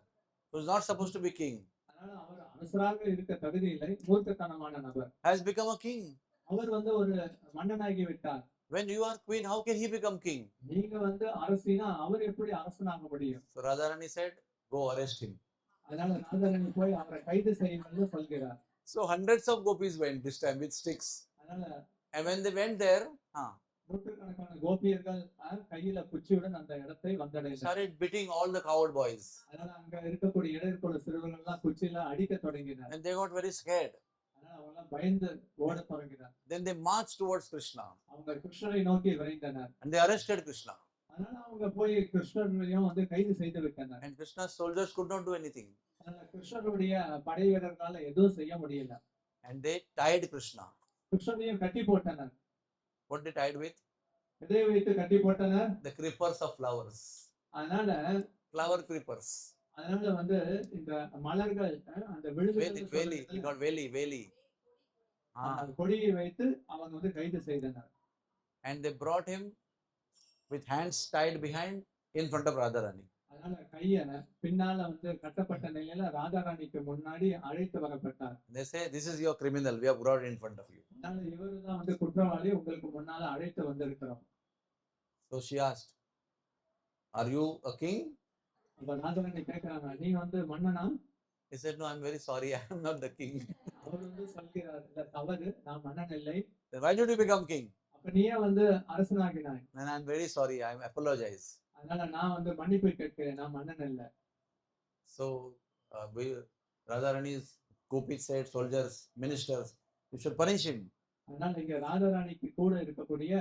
who is not supposed to be king அதனால அவர் அரசராக இருக்க தகுதி இல்லை, மூர்க்கத்தனமான நபர். has become a king. அவர் வந்து ஒரு மன்னனாகி விட்டார். When you are queen, how can he become king? நீங்க வந்து அரசினா அவர் எப்படி அரசனாக முடியும்? So Radharani said, go arrest him. அதனால ராஜாராணி போய் அவரை கைது செய்யுங்கன்னு சொல்கிறார். So hundreds of gopis went this time with sticks. அதனால And when they went there, நூற்றுக்கணக்கான கோபியர்கள் கையில குச்சியுடன் அந்த இடத்தை வந்தடைந்தார். started beating all the coward boys. அதனால அங்க இருக்கக்கூடிய இளையகுல சிறுவர்கள் எல்லாம் குச்சியில அடிக்க தொடங்கினார். And they got very scared. அதனால அவங்க பயந்து ஓட தொடங்கினார். Then they marched towards Krishna. அவங்க கிருஷ்ணரை நோக்கி விரைந்தனர். And they arrested Krishna. அதனால அவங்க போய் கிருஷ்ணரையும் வந்து கைது செய்து விட்டனர். And Krishna's soldiers could not do anything. அதனால கிருஷ்ணருடைய படை வீரர்களால எதுவும் செய்ய முடியல. And they tied Krishna. கிருஷ்ணரையும் கட்டி போட்டனர். What they tied with? எதை வைத்து கட்டி போட்டனர்? The creepers of flowers. அதனால Flower creepers. அதனால வந்து இந்த மலர்கள் அந்த விழுது Veli. He got veli. கொடியை வைத்து அவங்க வந்து கைது செய்தனர். And they brought him with hands tied behind in front of Radharani. அதனால கைய பின்னால வந்து கட்டப்பட்ட நிலையில ராஜாராணிக்கு முன்னாடி அழைத்து வரப்பட்டார். They say, this is your criminal, we have brought in front of you. அதனால இவருதான் வந்து குற்றவாளி, உங்களுக்கு முன்னால அழைத்து வந்திருக்கிறோம். So she asked, are you a king? இப்ப ராஜாராணி கேட்கிறாங்க, நீ வந்து மன்னனா? He said, no, I'm very sorry, I am not the king. அவர் வந்து சொல்கிறார், இல்ல தவறு, நான் மன்னன் இல்லை. Then why did you become king? அப்ப நீயே வந்து அரசனாகினாய். And I'm very sorry, I apologize. அதனால நான் வந்து மன்னிப்பு கேட்கிறேன், நான் மன்னன் இல்ல. So Radharani's gopis said, soldiers, ministers, you should punish him. அதனால இங்க ராஜாராணிக்கு கூட இருக்கக்கூடிய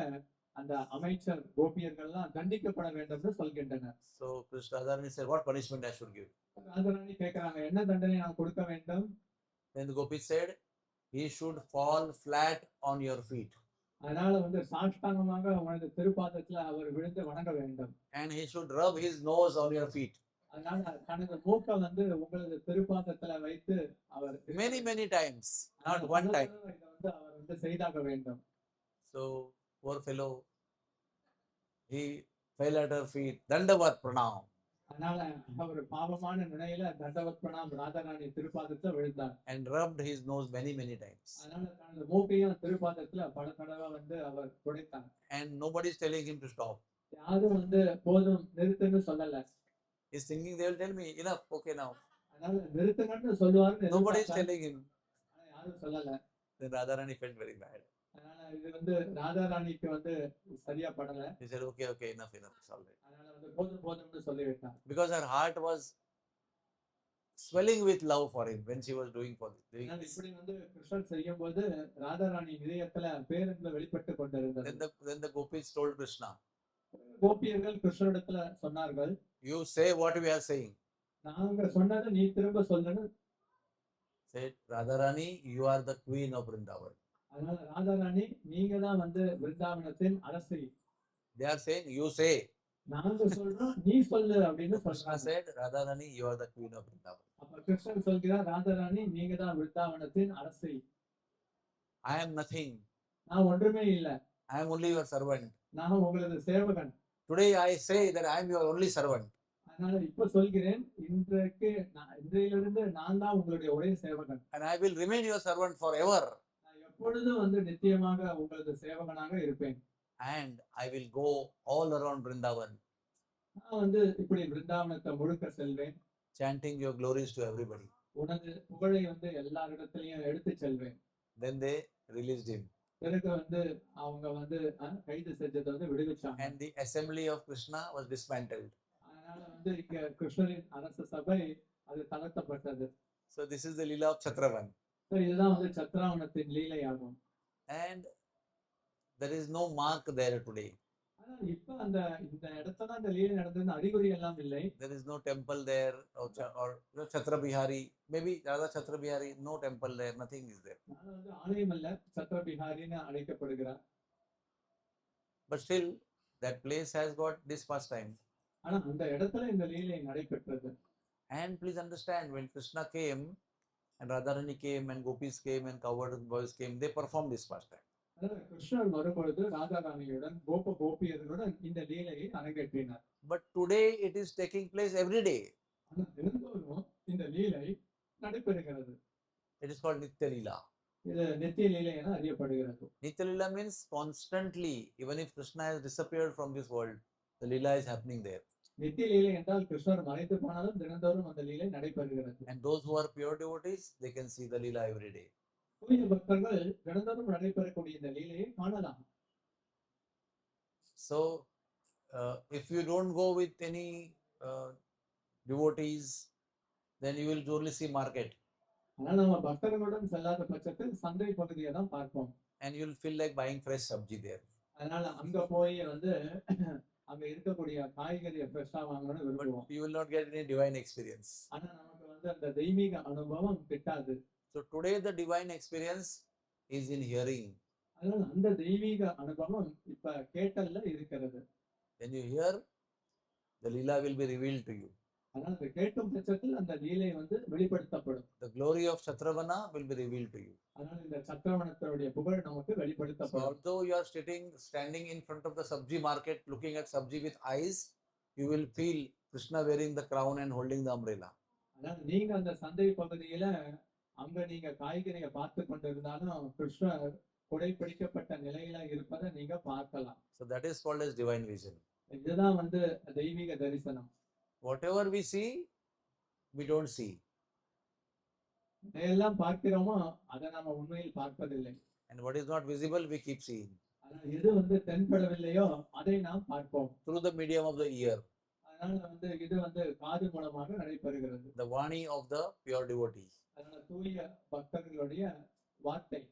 அந்த அமைச்சர் கோபியர்கள்லாம் தண்டிக்கப்பட வேண்டும்னு சொல்கின்றனர். So Radharani said, what punishment I should give? Raja Rani கேட்கிறாங்க, என்ன தண்டனை நான் கொடுக்க வேண்டும்? Then the gopis said, he should fall flat on your feet. அதனால வந்து சாஷ்டாங்கமாக உனது திருப்பாதத்துல அவர் விழுந்து வணங்க வேண்டும். And he should rub his nose on your feet. அதனால தனது மூக்கை வந்து உங்களது திருப்பாதத்துல வைத்து அவர் Many times, not one time. இதை வந்து அவர் வந்து செய்தாக வேண்டும். So poor fellow, he fell at her feet. Dandavat pranam. அதனால அவர் பாவமான நிலையில தண்டவத் பிரணாம் ராஜாராணி திருப்பாதத்துல விழுந்தார். And rubbed his nose many times. அதனால தனது மூக்கையும் திருப்பாதத்துல பல தடவை வந்து அவர் துடைத்தார். And nobody is telling him to stop. யாரும் வந்து போதும் நிறுத்துன்னு சொல்லல. He's thinking they will tell me, enough, okay now. அதனால நிறுத்துங்கன்னு சொல்லுவாருன்னு Nobody is telling him. யாரும் சொல்லல. Then Radharani felt very bad. அதனால இது வந்து ராஜாராணிக்கு வந்து சரியா படல. He said, okay, enough, it's all right. அதனால வந்து போதும்னு சொல்லிவிட்டார். Because her heart was swelling with love for him when she was doing this. இப்படி வந்து கிருஷ்ணன் செய்யும்போது ராஜாராணி இதயத்துல பேரன்பு வெளிப்பட்டு கொண்டிருந்தது. Then the gopis told Krishna, கோபியர்கள் கிருஷ்ணனிடத்துல சொன்னார்கள், you say what we are saying. நாங்க சொன்னதை நீ திரும்ப சொல்லுன்னு. Said, Radharani, you are the queen of Vrindavan. அதனால ராதாராணி நீங்க தான் வந்து விருந்தாவனத்தின் அரசி. They are saying, you say. நாங்க சொல்றோம் நீ சொல்லு அப்படின்னு Krishna சொல்றாங்க. said, Radharani, you are the queen of Vrindavan. அப்ப கிருஷ்ணன் சொல்கிறார் ராதாராணி நீங்க தான் விருந்தாவனத்தின் அரசி. I am nothing. நான் ஒன்றுமே இல்லை. I am only your servant. நான் உங்களது சேவகன். Today I say that I am your only servant. அதனால இப்ப சொல்கிறேன் இன்றையிலிருந்து நான் தான் உங்களுடைய ஒரே சேவகன். And I will remain your servant forever. நான் எப்பொழுதும் வந்து நிச்சயமாக உங்களது சேவகனாக இருப்பேன். And I will go all around Vrindavan, நான் வந்து இப்படி விருந்தாவனத்தை முழுக்க செல்வேன். chanting your glories to everybody. உனது புகழை வந்து எல்லாரிடத்திலையும் எடுத்து செல்வேன். Then they released him. பிறகு வந்து அவங்க வந்து கைது செஞ்சதை வந்து விடுவிச்சாங்க. And the assembly of Krishna was dismantled. அதனால வந்து இங்க கிருஷ்ணரின் அரச சபை அது தளர்த்தப்பட்டது. So this is the Leela of Chatravan. இதுதான் வந்து சத்ராவணத்தின் லீலையாகும். And there is no mark there today. ஆனா இப்ப இந்த இடத்துல அந்த லீலை நடந்ததுன்னு அறிகுறி எல்லாம் இல்லை. There is no temple there or Chhatrabihari. Maybe Radha Chhatrabihari, no temple there, nothing is there. வந்து ஆலயம் அல்ல, சத்ரபிஹாரின்னு அழைக்கப்படுகிறார். But still, that place has got this pastime. ஆனா அந்த இடத்துல இந்த லீலை நடைபெற்றது. And please understand, when Krishna came and Radharani came and gopis came and cowherd boys came, they performed this pastime. அதாவது கிருஷ்ணர் வரும்பொழுது ராதாராணியுடன் கோபியர்களுடன் இந்த லீலையை அரங்கேற்றினார். But today it is taking place every day. ஆனா தினந்தோறும் இந்த லீலை நடைபெறுகிறது. It is called Nitya Leela. இது நித்திய லீலை என அறியப்படுகிறது. Nitya Leela means constantly, even if Krishna has disappeared from this world, the Leela is happening there. நித்திய லீலை என்றால் கிருஷ்ணர் மறைந்து போனாலும் தினந்தோறும் அந்த லீலை நடைபெறுகிறது. And those who are pure devotees, they can see the Leela every day. தூய பக்தர்கள் தினந்தோறும் நடைபெறக்கூடிய இந்த லீலையை காணலாம். So, if you don't go with any devotees, then you will only see market. ஆனால் நம்ம பக்தர்களுடன் செல்லாத பட்சத்தில் சந்தை பகுதியை தான் பார்ப்போம். And you will feel like buying fresh sabji there. அதனால அங்க போய் வந்து அங்க இருக்கக்கூடிய காய்கறியை ஃப்ரெஷ்ஷா வாங்கணும்னு விரும்புவோம். But you will not get any divine experience. ஆனா நமக்கு வந்து அந்த தெய்வீக அனுபவம் கிட்டாது. So today the divine experience is in hearing. அதனால அந்த தெய்வீக அனுபவம் இப்ப கேட்டல்ல இருக்கிறது. When you hear, the Leela will be revealed to you. அதனால அந்த கேட்கும் பட்சத்தில் அந்த லீலை வந்து வெளிப்படுத்தப்படும். The glory of Chatravana will be revealed to you. அதனால இந்த சத்ரவணத்தோட புகழ் நமக்கு So வெளிப்படுத்தப்படும். although you are standing in front of the sabji market, looking at sabji with eyes, you will feel Krishna wearing the crown and holding the umbrella. அதனால நீங்க அந்த சந்தை பகுதியில அங்க நீங்க காய்கறியை பார்த்து கொண்டிருந்தாலும் கிருஷ்ணர் குடைப்பிடிக்கப்பட்ட நிலையில இருப்பதை நீங்க பார்க்கலாம். So that is called as divine vision. இதுதான் வந்து தெய்வீக தரிசனம். Whatever we see, we don't see. எல்லாம் பார்க்கிறோமோ அதை நாம உண்மையில் பார்ப்பதில்லை. And what is not visible, we keep seeing. ஆனால் எது வந்து தென்படவில்லையோ அதை நாம் பார்ப்போம். Through the medium of the ear. அதனால வந்து இது வந்து காது மூலமாக நடைபெறுகிறது. The Vani of the pure devotee. அதனால தூய பக்தர்களுடைய வார்த்தை.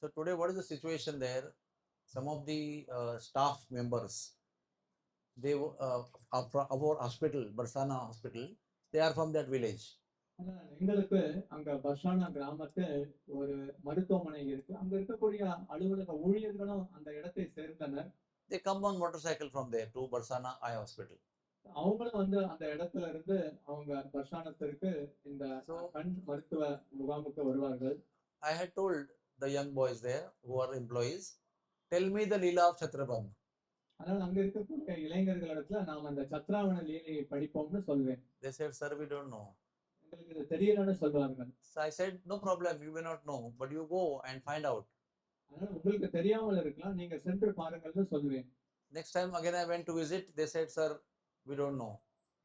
So today what is the situation there? Some of the staff members, they of our hospital, Barsana hospital, they are from that village. எங்களுக்கு அங்க பர்ஷானா கிராமத்து ஒரு மருத்துவமனை இருக்கு. அங்க இருக்கக்கூடிய அலுவலக ஊழியர்களும் அந்த இடத்தை சேர்ந்தனர். They come on motorcycle from there to Barsana Eye Hospital. அவங்களும் வந்து அந்த இடத்துல இருந்து அவங்க பர்ஷானத்திற்கு இந்த கண் மருத்துவ முகாமுக்கு வருவார்கள். I had told the young boys there who are employees, tell me the Leela of Chatravan. அதனால அங்க இருக்கக்கூடிய இளைஞர்களிடத்துல நாம் அந்த சத்ராவண லீலையை படிப்போம்னு சொல்வேன். They said, sir, we don't know. எங்களுக்கு இது தெரியலன்னு சொல்வார்கள். So I said, no problem, you may not know, but you go and find out. அதனால உங்களுக்கு தெரியாமல் இருக்கலாம், நீங்க சென்று பாருங்கள்னு சொல்வேன். Next time again I went to visit, they said, sir, we don't know.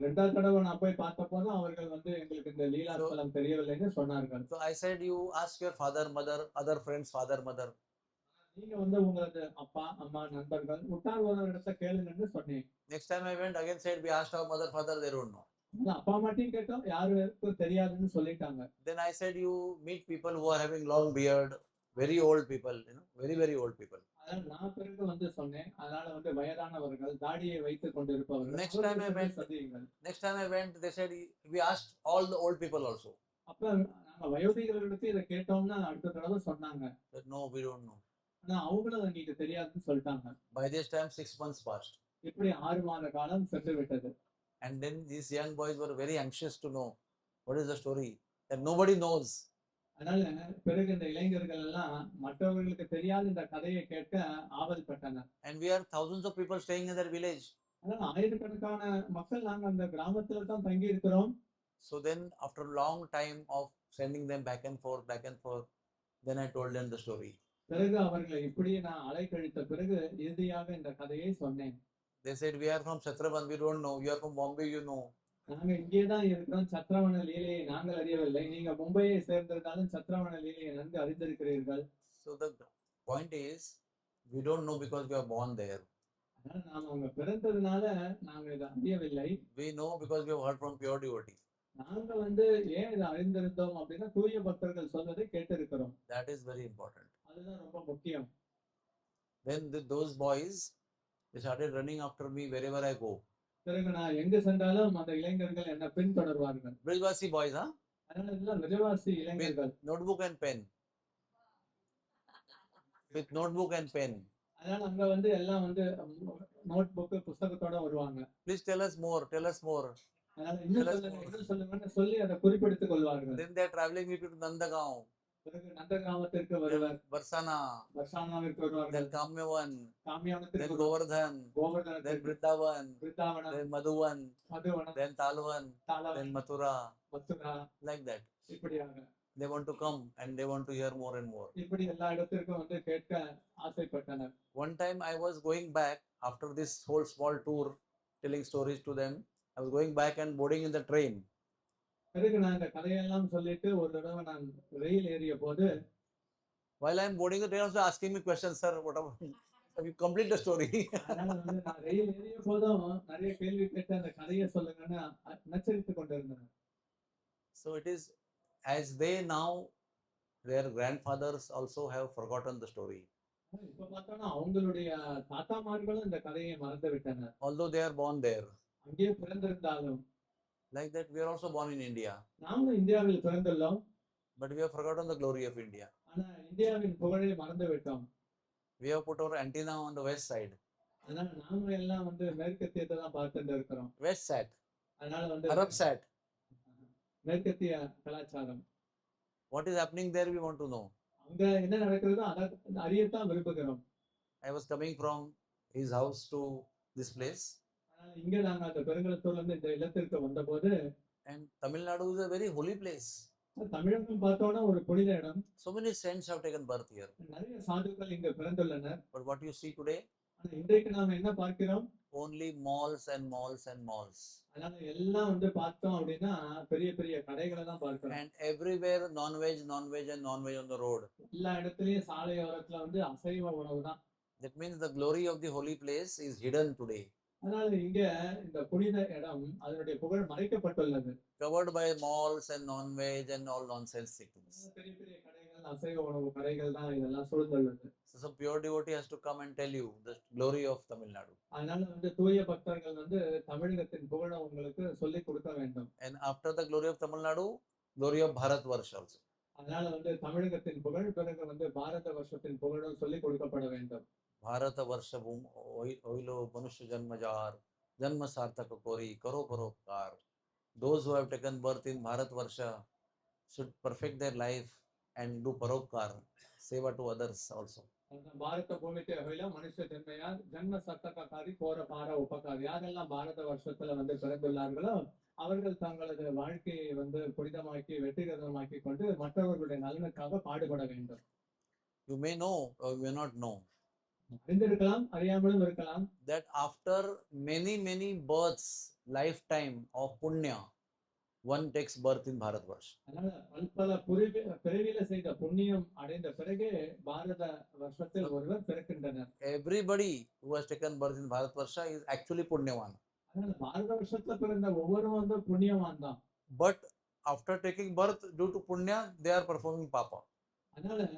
இரண்டாவது தடவை நான் போய் பார்த்தபோது அவர்கள் வந்து எங்களுக்கு இந்த லீலாஸ்தலம் தெரியவில்லைன்னு சொன்னார்கள். So I said, you ask your father, mother, other friends, father, mother. நீங்க வந்து உங்களது அப்பா அம்மா நண்பர்கள் உட்டார் இடத்தை கேளுங்கன்னு சொன்னேன். Next time I went again said, we asked our mother, father, they don't know. அப்பா அம்மாட்டையும் கேட்டோம், யாருக்கும் தெரியாதுன்னு சொல்லிட்டாங்க. Then I said, you meet people who are having long beard, very old people, very, very old people. அதனால நான் பிறகு வந்து சொன்னேன், அதனால வந்து வயதானவர்கள் தாடியை வைத்துக் கொண்டிருப்பவர்கள். Next time I went, they said, we asked all the old people also. அப்ப நான் நாங்க வயோதிகர்களிடத்து இதை கேட்டோம்னா அடுத்த தடவை சொன்னாங்க. that no, we don't know. ஆனா அவங்களும் எங்களுக்கு தெரியாதுன்னு சொல்லிட்டாங்க. By this time, 6 months passed. இப்படி 6 மாத காலம் சென்று விட்டது. And then these young boys were very anxious to know what is the story that nobody knows. அதனால பிறகு இந்த இளைஞர்கள் எல்லாம் மற்றவர்களுக்கு தெரியாத இந்த கதையை கேட்க ஆவல் பட்டனர். And we are thousands of people staying in that village. அதனால ஆயிரக்கணக்கான மக்கள் நாங்க அந்த கிராமத்துல தான் தங்கி இருக்கிறோம். So then, after a long time of sending them back and forth, then I told them the story. பிறகு அவர்களை இப்படி நான் அலைக்கழித்த பிறகு இறுதியாக இந்த கதையை சொன்னேன். They said, we are from Chatravan, we don't know. You are from Bombay, you know. நாங்க இங்கே தான் இருக்கிறோம், சத்ரவண லீலையை நாங்கள் அறியவில்லை. நீங்க மும்பையை சேர்ந்திருந்தாலும் சத்ரவண லீலையை நன்கு அறிந்திருக்கிறீர்கள். So the point is, we don't know because we are born there. அதனால நாம அவங்க பிறந்ததுனால நாங்க இதை அறியவில்லை. We know because we have heard from pure devotee. நாங்க ஏன் இதை அறிந்திருந்தோம் அப்படின்னா தூய பக்தர்கள் சொல்வதை கேட்டிருக்கிறோம். That is very important. அதுதான் ரொம்ப முக்கியம். Then those boys, they started running after me wherever I go. பிறகு நான் எங்கு சென்றாலும் அந்த இளைஞர்கள் என்ன பின்தொடர்வார்கள். Brijvasi boys, huh? அதனால இதெல்லாம் விஜயவாசி இளைஞர்கள். Notebook and pen. With notebook and pen. அதனால அங்க எல்லாம் நோட் புக் புத்தகத்தோட வருவாங்க. Please tell us more, tell us more. அதனால இன்னும் சொல்லுங்கன்னு சொல்லி அதை குறிப்பெடுத்துக் கொள்வார்கள். Then they are traveling with me to Nandagaon. பிறகு நந்தகிராமத்திற்கு வருவர். Varsana. வர்ஷானாவிற்கு வருவார்கள். Then Kamyavan. காமியாவனத்திற்கு Then Govardhan. Then கோவர்தனத்திற்கு, Vrindavan. Vrindavanam, Then Madhuvan. Madhuvanam, Then Talvan. தாளவனம், Then Mathura. Mathura, Like that. இப்படியாக They want to come and they want to hear more and more. இப்படி எல்லா இடத்திற்கும் கேட்க ஆசைப்பட்டனர். One time I was going back after this whole small tour, telling stories to them. I was going back and boarding in the train. பிறகு நான் இந்த கதையெல்லாம் சொல்லிட்டு ஒரு தடவை நான் ரயில் ஏறிய போது While I am boarding the train, also asking me questions, sir. Whatever. Have you complete the story? அதனால நான் ரயில் ஏறிய போதும் நிறைய கேள்வி கேட்டு அந்த கதையை சொல்லுங்கன்னு நச்சரித்துக் கொண்டிருந்தனர். So it is as they now, their grandfathers also have forgotten the story. இப்ப பார்த்தோம்னா அவங்களுடைய தாத்தாமார்களும் இந்த கதையை மறந்து விட்டனர். Although they are born there. அங்கேயே பிறந்திருந்தாலும் Like that, we are also born in India. நாமும் இந்தியாவில் பிறந்துள்ளோம். But we have forgotten the glory of India. ஆனா இந்தியாவின் புகழை மறந்து விட்டோம். We have put our antenna on the west side. அதனால நாம எல்லாம் மேற்கத்தியத்தை தான் பார்த்துட்டு இருக்கிறோம். West sat. அதனால Arab sat. மேற்கத்திய கலாச்சாரம். What is happening there, we want to know. அங்க என்ன நடக்கிறதோ அதை அறியத்தான் விரும்புகிறோம். I was coming from his house to this place. அதனால இங்க நாங்க அந்த பெருங்குளத்தூர்ல இருந்து இந்த இல்லத்திற்கு வந்தபோது And Tamil Nadu is a very holy place. தமிழகம் பார்த்தோம்னா ஒரு புனித இடம். So many saints have taken birth here. நிறைய சாதுக்கள் இங்க பிறந்துள்ளனர். But what you see today? ஆனா இன்றைக்கு நாம என்ன பார்க்கிறோம்? Only malls and malls and malls. அதனால எல்லாம் பார்த்தோம் அப்படின்னா பெரிய பெரிய கடைகளை தான் பார்க்கிறோம். And everywhere non-veg and non-veg on the road. எல்லா இடத்துலயும் சாலையோரத்துல அசைவ உணவு தான். That means the glory of the holy place is hidden today. அதனால இங்க இந்த புனித இடம் அதனுடைய புகழ் மறைக்கப்பட்டுள்ளது. Covered by malls and non-veg and all nonsense things. பெரிய பெரிய கடைகள், அசைவ உணவு கடைகள் தான் இதெல்லாம் சூழ்ந்துள்ளது. So some pure devotee has to come and tell you the glory of Tamil Nadu. அதனால தூய பக்தர்கள் தமிழகத்தின் புகழை உங்களுக்கு சொல்லி கொடுக்க வேண்டும். And after the glory of Tamil Nadu, glory of Bharatvarsha also. அதனால தமிழகத்தின் புகழ் பிறகு பாரத வருஷத்தின் புகழும் சொல்லி கொடுக்கப்பட வேண்டும். Bharatvarsha oilo manusya janma jar, janma sarthaka kori, karo paropkar. Those who have taken birth in Bharatvarsha should perfect their life and do paropkar, seva to others also. பாரத பூமிக்கு மனுஷ ஜென்மையார் ஜன்ம சத்தகாரி கோர பார உபகார். யாரெல்லாம் பாரத வருஷத்துல பிறந்துள்ளார்களோ அவர்கள் தங்களது வாழ்க்கையை புனிதமாக்கி வெற்றிகரமாக்கி கொண்டு மற்றவர்களுடைய நலனுக்காக பாடுபட வேண்டும். You may know or you may not know அறிந்திருக்கலாம், அறியாமலும் இருக்கலாம். that after many births, lifetime of punya, one takes birth in Bharatvarsha. அதனால பல பிறவியில செய்த புண்ணியம் அடைந்த பிறகு பாரத வருஷத்தில் ஒருவர் பிறக்கின்றனர். Everybody who has taken birth in Bharatvarsha is actually punyavan. அதனால பாரத வருஷத்துல பிறந்த ஒவ்வொருவரும் புண்ணியவான் தான். But after taking birth due to punya, they are performing papa. அதனால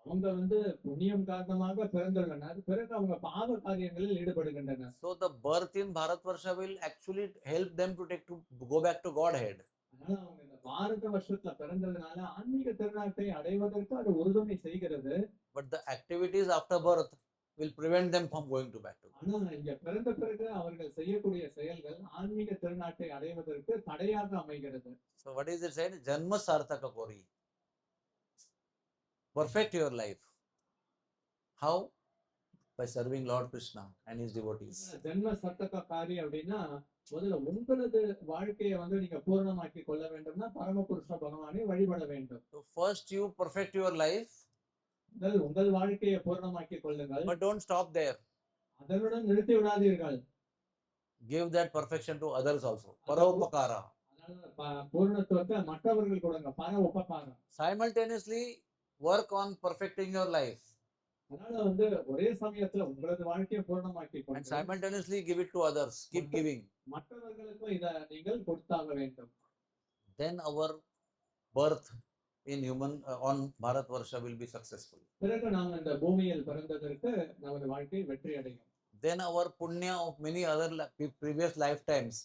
அவங்க புண்ணியம் காரணமாக பிறந்துள்ளனர், பிறகு அவங்க பாவ காரியங்களில் ஈடுபடுகின்றனர். So the birth in Bharatvarsha will actually help them to go back to Godhead. அதனால அவங்க இந்த பாரத வருஷத்துல பிறந்ததுனால ஆன்மீக திருநாட்டை அடைவதற்கு அது உறுதுணை செய்கிறது. But the activities after birth will prevent them from going to back to God. ஆனா இங்க பிறந்த பிறகு அவர்கள் செய்யக்கூடிய செயல்கள் ஆன்மீக திருநாட்டை அடைவதற்கு தடையாக அமைகிறது. So what is it said? Janma sarthaka kori. Perfect your life. How? By serving Lord Krishna and his devotees. ஜென்ம சர்த்தகாரி அப்படின்னா முதல்ல உங்களது வாழ்க்கையை வந்து நீங்க பூரணமாக்கி கொள்ள வேண்டும்னா பரமபுருஷ பகவானை வழிபட வேண்டும். So first you perfect your life, முதல் உங்கள் வாழ்க்கையை பூரணமாக்கி கொள்ளுங்கள். but don't stop there. அதனுடன் நிறுத்தி விடாதீர்கள். Give that perfection to others also. Parauppakara. அதனால பூரணத்துவத்தை மற்றவர்கள் கொடுங்க. பர உபகாரம். Simultaneously work on perfecting your life அதனால வந்து ஒரே சமயத்துல உங்களது வாழ்க்கையை பூரணமாக்கி and கொண்டு simultaneously give it to others. Keep giving. மற்றவர்களுக்கும் இதை நீங்கள் கொடுத்தாக வேண்டும். Then our birth in human on Bharat Varsha will be successful. பிறகு நாம் இந்த பூமியில் பிறந்ததற்கு நமது வாழ்க்கை வெற்றி அடையும். Then our punya of many other previous lifetimes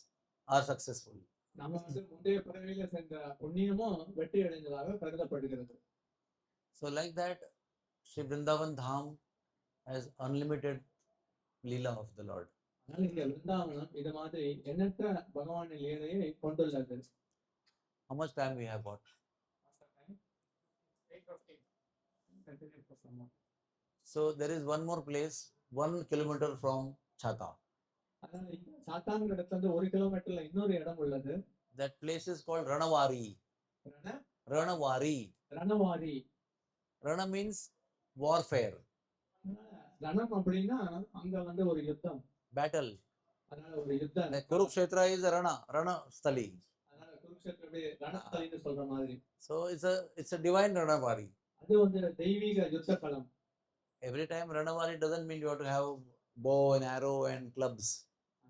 are successful. நம்ம வந்து முந்தைய பிறவியில சென்ற புண்ணியமும் வெற்றி அடைந்ததாக கருதப்படுகிறது. So like that, Sri Vrindavan Dham has unlimited Leela of the Lord. அதனால இங்க விருந்தாவனம் இது மாதிரி எண்ணற்ற பகவானின் லீலையை கொண்டுள்ளது. How much time we have got? So there is one more place, 1 kilometer from Chhata. அதனால சாத்தான் இடத்துல இருந்து 1 கிலோமீட்டர்ல இன்னொரு இடம் உள்ளது. That place is called Ranavari. Ranavari. ரணவாரி. Rana means warfare, ரணம் அப்படின்னா அங்க வந்து ஒரு யுத்தம், battle. அதனால ஒரு யுத்தம். Like Kurukshetra is a Rana Stali. அதனால குருக்ஷேத்திரமே ரணஸ்தலின்னு சொல்ற மாதிரி. So it's a divine Ranavari. அது வந்து தெய்வீக யுத்த களம். Every time Ranavari doesn't mean you have to have bow and arrow and clubs.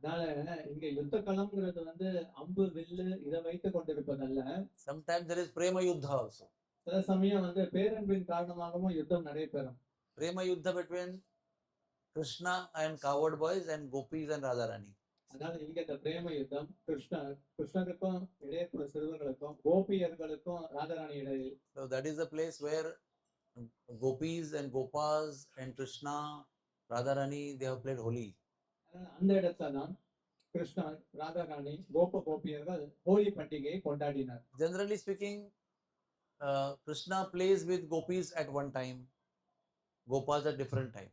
அதனால இங்க யுத்த களம்ங்கிறது வந்து அம்பு வில்லு இதை வைத்து கொண்டிருப்பதல்ல. Sometimes there is Prema Yuddha also. சில சமயம் வந்து பேரன்பின் காரணமாகவும் யுத்தம் நடைபெறும். Prema Yuddha between Krishna and coward boys and gopis and Radharani. அதனால இங்க இந்த பிரேம யுத்தம் கிருஷ்ணருக்கும் இடையக்குள்ள சிறுவர்களுக்கும் கோபியர்களுக்கும் ராதாராணி இடையில். So that is the place where gopis and gopas and Krishna, Radharani, they have played Holi. அந்த இடத்துல தான் கிருஷ்ணர் ராதாராணி கோபியர்கள் ஹோலி பண்டிகையை கொண்டாடினார். Generally speaking, Krishna plays with gopis at one time, gopas at different time.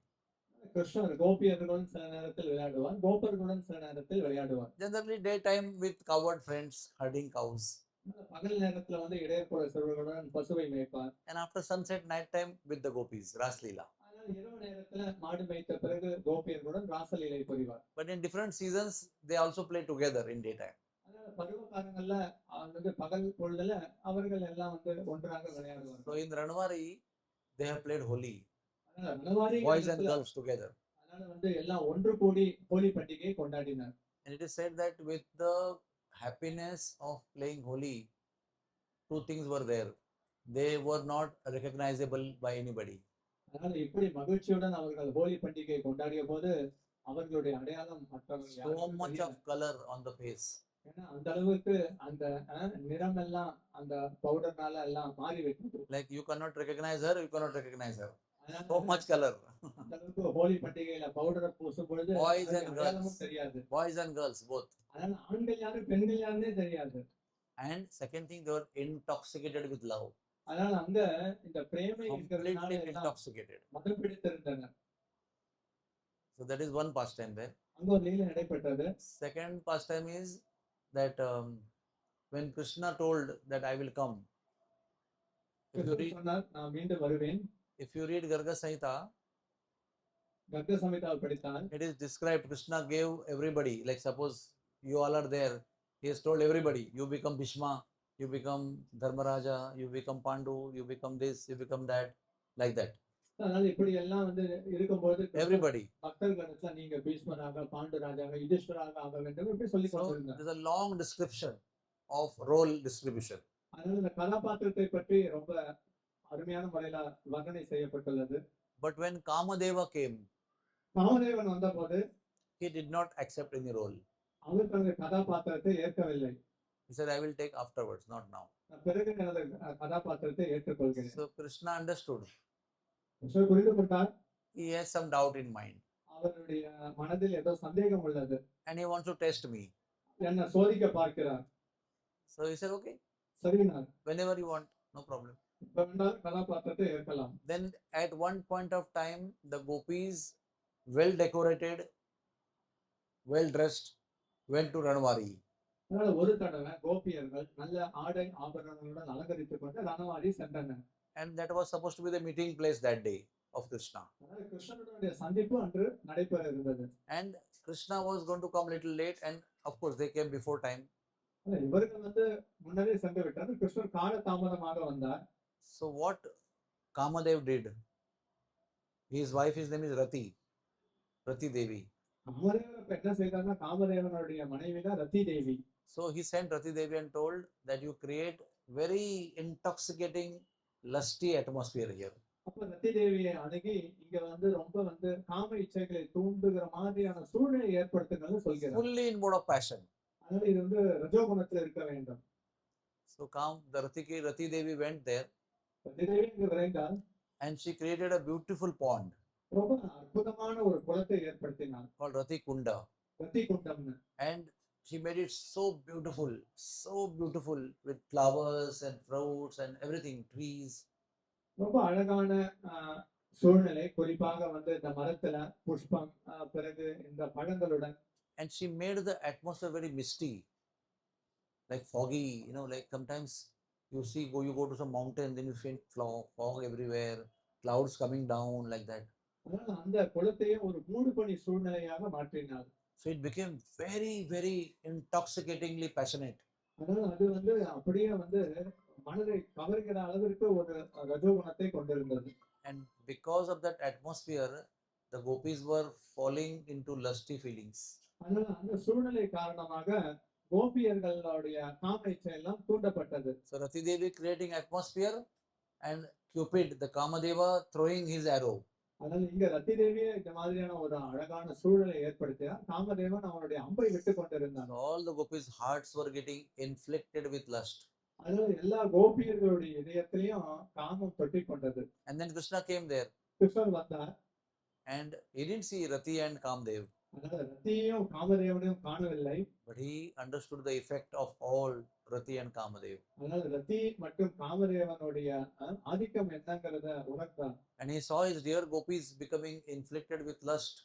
கிருஷ்ணர் கோபியர்களுடன் சில நேரத்தில் விளையாடுவார், கோபர்களுடன் சில நேரத்தில் விளையாடுவார். Generally daytime with coward friends herding cows. பகல் நேரத்துல வந்து இடையக்குள்ள சிறுவர்களுடன் பசுவை மேய்ப்பார். And after sunset night time with the gopis, Ras Leela. இரவு நேரத்துல மாடு மேய்த்த பிறகு கோபியர்களுடன் ராசலீலை புரிவார். But in different seasons, they also play together in daytime. அதனால பருவ காலங்கள்ல வந்து பகல் பொழுதுல அவர்கள் எல்லாம் வந்து ஒன்றாக விளையாடுவார். So in Ranavari, they have played Holi, அதனால ரணவாரி boys and girls together. அதனால வந்து எல்லாம் ஒன்று கூடி ஹோலி பண்டிகையை கொண்டாடினார். And it is said that with the happiness of playing Holi, two things were there. They were not recognizable by anybody. அதனால இப்படி மகிழ்ச்சியுடன் அவர்கள் ஹோலி பண்டிகையை கொண்டாடிய போது அவர்களுடைய அடையாளம் மற்றவர்கள் So யாருக்கும் much of தெரியல. color on the face. ஏன்னா அந்த அளவுக்கு அந்த நிறம் எல்லாம் அந்த பவுடர்னால எல்லாம் மாறி விட்டது. Like you cannot recognize her, you cannot recognize her. அதனால So much color. அந்த அளவுக்கு ஹோலி பண்டிகையில பவுடரை பூசும் பொழுது Boys and அவருக்கு அடையாளமும் girls. தெரியாது. Boys and girls both. அதனால ஆண்கள் யாரு பெண்கள் யாருன்னே தெரியாது. And second thing, they were intoxicated with love. அதனால அங்க இந்த பிரேமை இருக்கிறதுனால Completely எல்லாம் intoxicated. மதம் பிடித்திருந்தனர். So that is one pastime there. அங்க ஒரு லீலை நடைபெற்றது. Second pastime is that when Krishna told that I will come. If you கிருஷ்ணர் read, சொன்னார் நான் மீண்டும் வருவேன். if you read Garga Samhita, கர்க சமிதாவை படித்தால் it is described. Krishna gave everybody, like suppose you all are there, he has told everybody, you become Bhishma, you become Dharmaraja, you become Pandu, you become this, you become that, like that. அதனால இப்படி எல்லாம் வந்து இருக்கும்போது Everybody. பக்தர்களிடத்துல நீங்க பீஷ்மராக பாண்டுராஜாக யுதிஷ்டராக ஆக வேண்டும் இப்படி சொல்லி So கொண்டிருந்தார். there's a long description of role distribution. அதனால இந்த கதாபாத்திரத்தை பற்றி ரொம்ப அருமையான முறையில வர்ணனை செய்யப்பட்டுள்ளது. But when Kamadeva came, Kamadevan வந்த போது he did not accept any role. அவர் தனது கதாபாத்திரத்தை ஏற்கவில்லை. He said, I will take afterwards, not now. நான் பிறகு எனது கதாபாத்திரத்தை ஏற்றுக்கொள்கிறேன். So Krishna understood. கிருஷ்ணர் புரிந்து கொண்டார். He has some doubt in mind அவருடைய மனதில் ஏதோ சந்தேகம் உள்ளது. and he wants to test me. என்ன சோதிக்க பார்க்கிறார். So he said, okay, சரினார். whenever you want, no problem. இப்ப வேண்டாம் கதாபாத்திரத்தை ஏற்கலாம். Then at one point of time, the gopis, well decorated, well dressed, went to Ranwari. அதனால ஒரு தடவை கோபியர்கள் நல்ல ஆடை ஆபரணங்களுடன் அலங்கரித்துக் கொண்டு ரணவாரி சென்றனர். And that was supposed to be the meeting place that day of Krishna. அதனால கிருஷ்ணனுடைய சந்திப்பு அன்று நடைபெற இருந்தது. And Krishna was going to come little late, and of course they came before time. இவர்கள் முன்னரே சென்று விட்டார். கிருஷ்ணர் கால தாமதமாக வந்தார். So what Kamadev did, his wife, his name is Rati Devi. Kamadevan என்ன செய்தார்னா காமதேவனுடைய மனைவி தான் ரதி தேவி. So he sent Rati Devi and told that you create very intoxicating, lusty atmosphere here. அப்ப ரதி தேவியை அணுகி இங்க ரொம்ப காம இச்சைகளை தூண்டுகிற மாதிரியான சூழ்நிலை ஏற்படுத்துங்கன்னு சொல்கிறார். Fully in mode of passion. அதனால இது ரஜோகுணத்துல இருக்க வேண்டும். So Rati Devi went there ரதி தேவி இங்க விரைந்தார். and she created a beautiful pond ரொம்ப அற்புதமான ஒரு குளத்தை ஏற்படுத்தினார். called Rati Kunda. Rati குண்டம்னு. And she made it so beautiful with flowers and fruits and everything, trees. ரொம்ப அழகான சூழ்நிலை. குறிப்பாக இந்த மரத்துல புஷ்பம் பிறகு இந்த பழங்களுடன். And she made the atmosphere very misty, like foggy, like sometimes you go to some mountain, then you feel fog everywhere, clouds coming down like that. அதனால அந்த குளத்தையே ஒரு மூடுபனி சூழ்நிலையாக மாற்றினார். So it became very, very intoxicatingly passionate. அதனால அது அப்படியே மனதை கவர்கிற அளவிற்கு ஒரு ரஜோகுணத்தை கொண்டிருந்தது. And because of that atmosphere, the gopis were falling into lusty feelings. அதனால அந்த சூழ்நிலை காரணமாக கோபியர்களுடைய காம இச்சை எல்லாம் தூண்டப்பட்டது. So Rati Devi creating atmosphere and Cupid, the Kamadeva, throwing his arrow. அதனால இங்க ரதி தேவியே இந்த மாதிரியான ஒரு அழகான சூழலை ஏற்படுத்தினார். காமதேவன் அவருடைய அம்பை விட்டு கொண்டிருந்தார். All the gopis' hearts were getting inflicted with lust. அதனால எல்லா கோபியர்களுடைய இதயத்திலையும் காமம் தொட்டி கொண்டது. And then Krishna came there. கிருஷ்ணர் வந்தார். And he didn't see Rati and Kamdev. அதனால ரத்தியையும் காமதேவனையும் காணவில்லை. But he understood the effect of all Rati and Kamadev. அதனால ரத்தி மற்றும் காமதேவனுடைய ஆதிக்கம் என்னங்கிறத உணர்ந்தார். And he saw his dear gopis becoming inflicted with lust.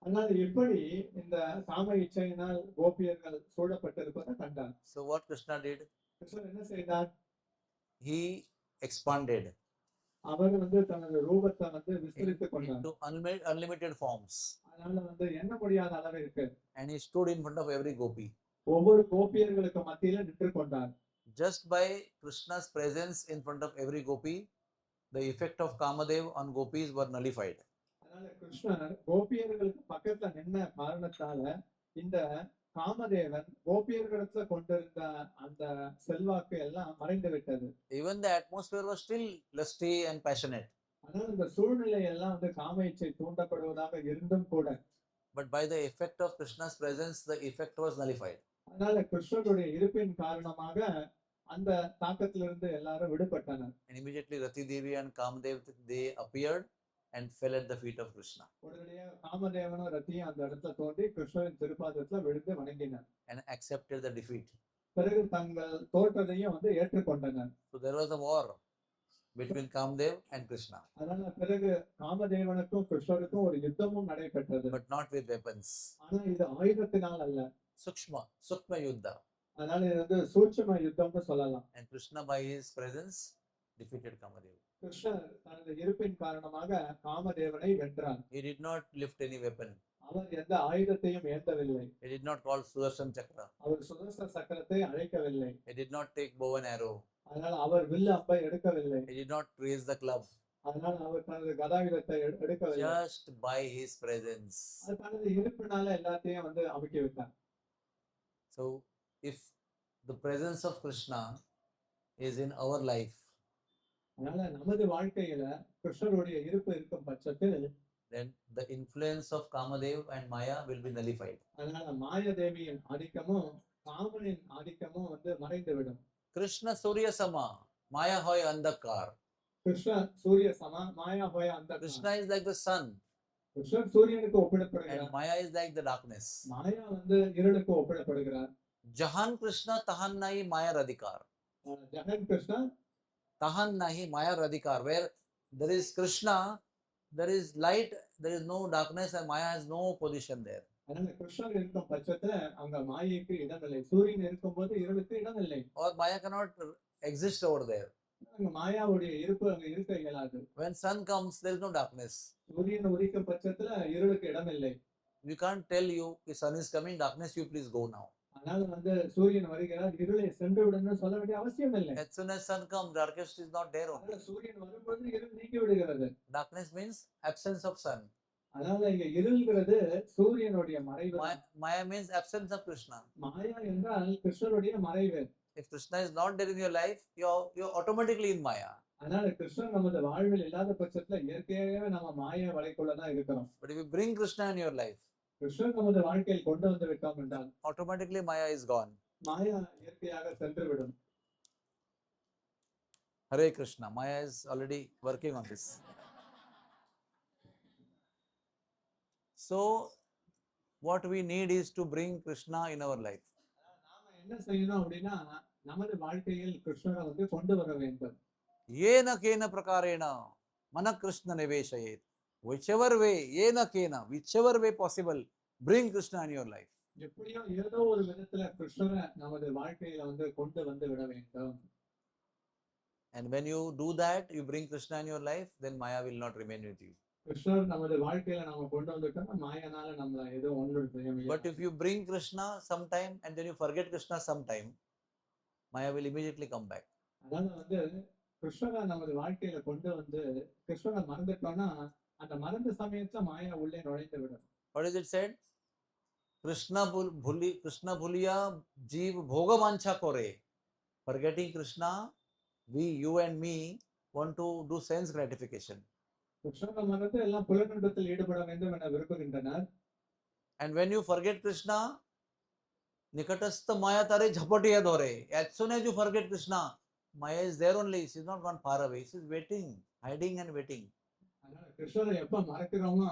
அதனால எப்படி இந்த காம இச்சையினால் கோபியர்கள் சூழப்பட்டிருப்பதை கண்டார். So what Krishna did? கிருஷ்ணர் என்ன செய்தார்? He expanded அவர் தனது ரூபத்தை விஸ்தரித்துக் கொண்டார். into unlimited forms. அதனால எண்ண முடியாத அளவிற்கு. And he stood in front of every gopi. ஒவ்வொரு கோபியர்களுக்கு மத்தியில நின்று கொண்டார். Just by Krishna's presence in front of every gopi, the effect of Kamadev on gopis were nullified. அதனால கிருஷ்ணர் கோபியர்களுக்கு பக்கத்துல நின்ன காரணத்தால இந்த காமதேவன் கோபியர்களிடத்துல கொண்டிருந்த அந்த செல்வாக்கு எல்லாம் மறைந்து விட்டது. Even the atmosphere was still lusty and passionate. அதனால இந்த சூழ்நிலை எல்லாம் காம இச்சை தூண்டப்படுவதாக இருந்தும் கூட. But by the effect of Krishna's presence, the effect was nullified. அதனால கிருஷ்ணருடைய இருப்பின் காரணமாக அந்த தாக்கத்திலிருந்து எல்லாரும் விடுபட்டனர். And immediately Rati Devi and Kamadev, they appeared and fell at the feet of Krishna. உடனடியாக காமதேவனும் ரத்தியும் அந்த இடத்துல தோன்றி கிருஷ்ணரின் திருப்பாதத்துல விழுந்து வணங்கினர். And accepted the defeat. பிறகு தங்கள் தோற்றத்தையும் ஏற்றுக்கொண்டனர். So there was a war between Kamadev and Krishna. அதனால பிறகு காமதேவனுக்கும் கிருஷ்ணருக்கும் ஒரு யுத்தமும் நடைபெற்றது. But not with weapons. ஆனா இது ஆயுதத்தினால் அல்ல. Sukshma Yuddha. அதனால இது சூட்சும யுத்தம்னு சொல்லலாம். And Krishna by his presence defeated Kamadev. கிருஷ்ணர் தனது இருப்பின் காரணமாக காமதேவனை வென்றார். He did not lift any weapon. அவர் எந்த ஆயுதத்தையும் ஏந்தவில்லை. He did not call Sudarshan Chakra. அவர் சுதர்சன சக்கரத்தை அழைக்கவில்லை. He did not take bow and arrow. அதனால அவர் வில்லு அம்பை எடுக்கவில்லை. He did not raise the club. அதனால அவர் தனது கதாயுதத்தை எடுக்கவில்லை. Just by his presence. அது தனது இருப்பினால எல்லாத்தையும் அமுக்கி விட்டார். So if the presence of Krishna is in our life, அதனால நமது வாழ்க்கையில கிருஷ்ணருடைய இருப்பு இருக்கும் பட்சத்தில் then the influence of Kamadev and Maya will be nullified. அதனால மாயாதேவியின் ஆதிக்கமும் காமனின் ஆதிக்கமும் வந்து மறைந்து விடும். Krishna Surya Sama, Maya hoy andhakar. Krishna சூரிய சமா மாயா போய அந்த Krishna is like the sun Krishnan சூரியனுக்கு and ஒப்பிடப்படுகிறார். Maya is like the darkness. மாயா வந்து இருளுக்கு ஒப்பிடப்படுகிறார். Jahan Krishna tahan nahi Maya radhikar. Jagan Krishna Tahan nahi Maya radhikar. Where there is Krishna, there is light, there is no darkness, and Maya has no position there. அதனால கிருஷ்ணன் இருக்கும் பட்சத்துல அங்க மாயைக்கு இடமில்லை. சூரியன் இருக்கும்போது இருளுக்கு இடமில்லை. Or Maya cannot exist over there. அங்க மாயாவுடைய இருப்பு அங்க இருக்க இயலாது. When sun comes, there is no darkness. சூரியன் உதிக்கும் பட்சத்துல இருளுக்கு இடமில்லை. We can't tell you the sun is coming, darkness, you please go now. அதனால வந்து சூரியன் வருகிறார், இருளை சென்று விடணும்னு சொல்ல வேண்டிய அவசியம் இல்லை. As soon as sun comes, darkness is not there only. அதனால சூரியன் வரும்போது இருள் நீக்கி விடுகிறது. Darkness means absence of sun. அதனால இங்க இருள்கிறது சூரியனுடைய மறைவு. Maya means absence of Krishna. மாயா என்றால் கிருஷ்ணனுடைய மறைவு. If Krishna is not there in your life, you're automatically in Maya. அதனால கிருஷ்ணன் நமது வாழ்வில் இல்லாத பட்சத்துல இயற்கையாகவே நம்ம மாயா வலைக்குள்ளதான் இருக்கிறோம். But if you bring Krishna in your life, Krishnan நமது வாழ்க்கையில் கொண்டு வந்து விட்டோம் என்றால் automatically Maya is gone. மாயா இயற்கையாக சென்று விடும். Hare Krishna. Maya is already working on this. So, what we need is to bring Krishna in our life. நாம என்ன செய்யணும் அப்படின்னா நமது வாழ்க்கையில் கிருஷ்ணரை வந்து கொண்டு வர வேண்டும். Yena kena prakarena mana Krishna niveshayet. Whichever way, yena kena, whichever way possible, bring Krishna in your life. எப்படியோ ஏதோ ஒரு விதத்துல கிருஷ்ணரை நமது வாழ்க்கையில வந்து கொண்டு வந்து விட வேண்டும். And when you do that, you bring Krishna in your life, then Maya will not remain with you. கிருஷ்ணர் நமது வாழ்க்கையில நாம கொண்டு வந்துட்டோம்னா மாயனால நம்மள ஏதோ ஒன்று செய்ய But முடியாது. if you bring Krishna sometime and then you forget Krishna sometime, Maya will immediately come back. அதனால வந்து கிருஷ்ணரை நமது வாழ்க்கையில கொண்டு வந்து கிருஷ்ணரை மறந்துட்டோம்னா அந்த மறந்த சமயத்துல மாயா உள்ளே நுழைந்து விடும். What is it said? Krishna bhuliya jeev bhoga mancha kore. Forgetting Krishna, you and me want to do sense gratification. கிருஷ்ணரை மறந்து எல்லாம் புலனின்பத்தில் ஈடுபட வேண்டும் என விரும்புகின்றனர். And when you forget Krishna, nikatastha maya tare jhapatiya dore. As soon as you forget Krishna, Maya is there only. She is not gone far away. She is waiting, hiding and waiting. அதனால கிருஷ்ணரை எப்ப மறக்கிறோமோ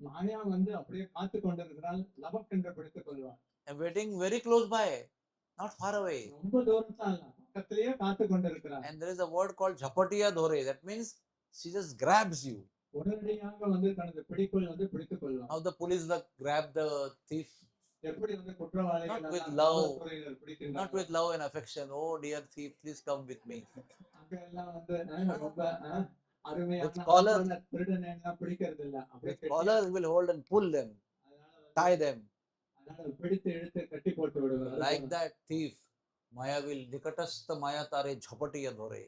மாயா வந்து அப்படியே காத்து கொண்டிருக்கிறாள், லபக்கென்று பிடித்துக் கொள்வாள். And waiting very close by, not far away. ரொம்ப தூரத்துல இல்ல, பக்கத்திலேயே காத்து கொண்டிருக்கிறாள். And there is a word called jhapatiya dore. That means she just grabs you. உடனடியாக வந்து தனது பிடிக்குள் வந்து பிடித்துக் கொள்வாள். How the police grab the thief? எப்படி வந்து குற்றவாளிகள் Not with எல்லாம் love. காவல்துறையினர் Not பிடிக்கின்றனர். with love and affection. Oh dear thief, please come with me. அங்க எல்லாம் வந்து ரொம்ப அருமையான With collar. அன்பான திருடனை எல்லாம் பிடிக்கிறது இல்ல. அப்படியே With collar will hold and pull them, tie them. அதனால பிடித்து இழுத்து கட்டி போட்டு விடுவார். Like that thief, Maya will nikatastha maya tare jhapatiya dore.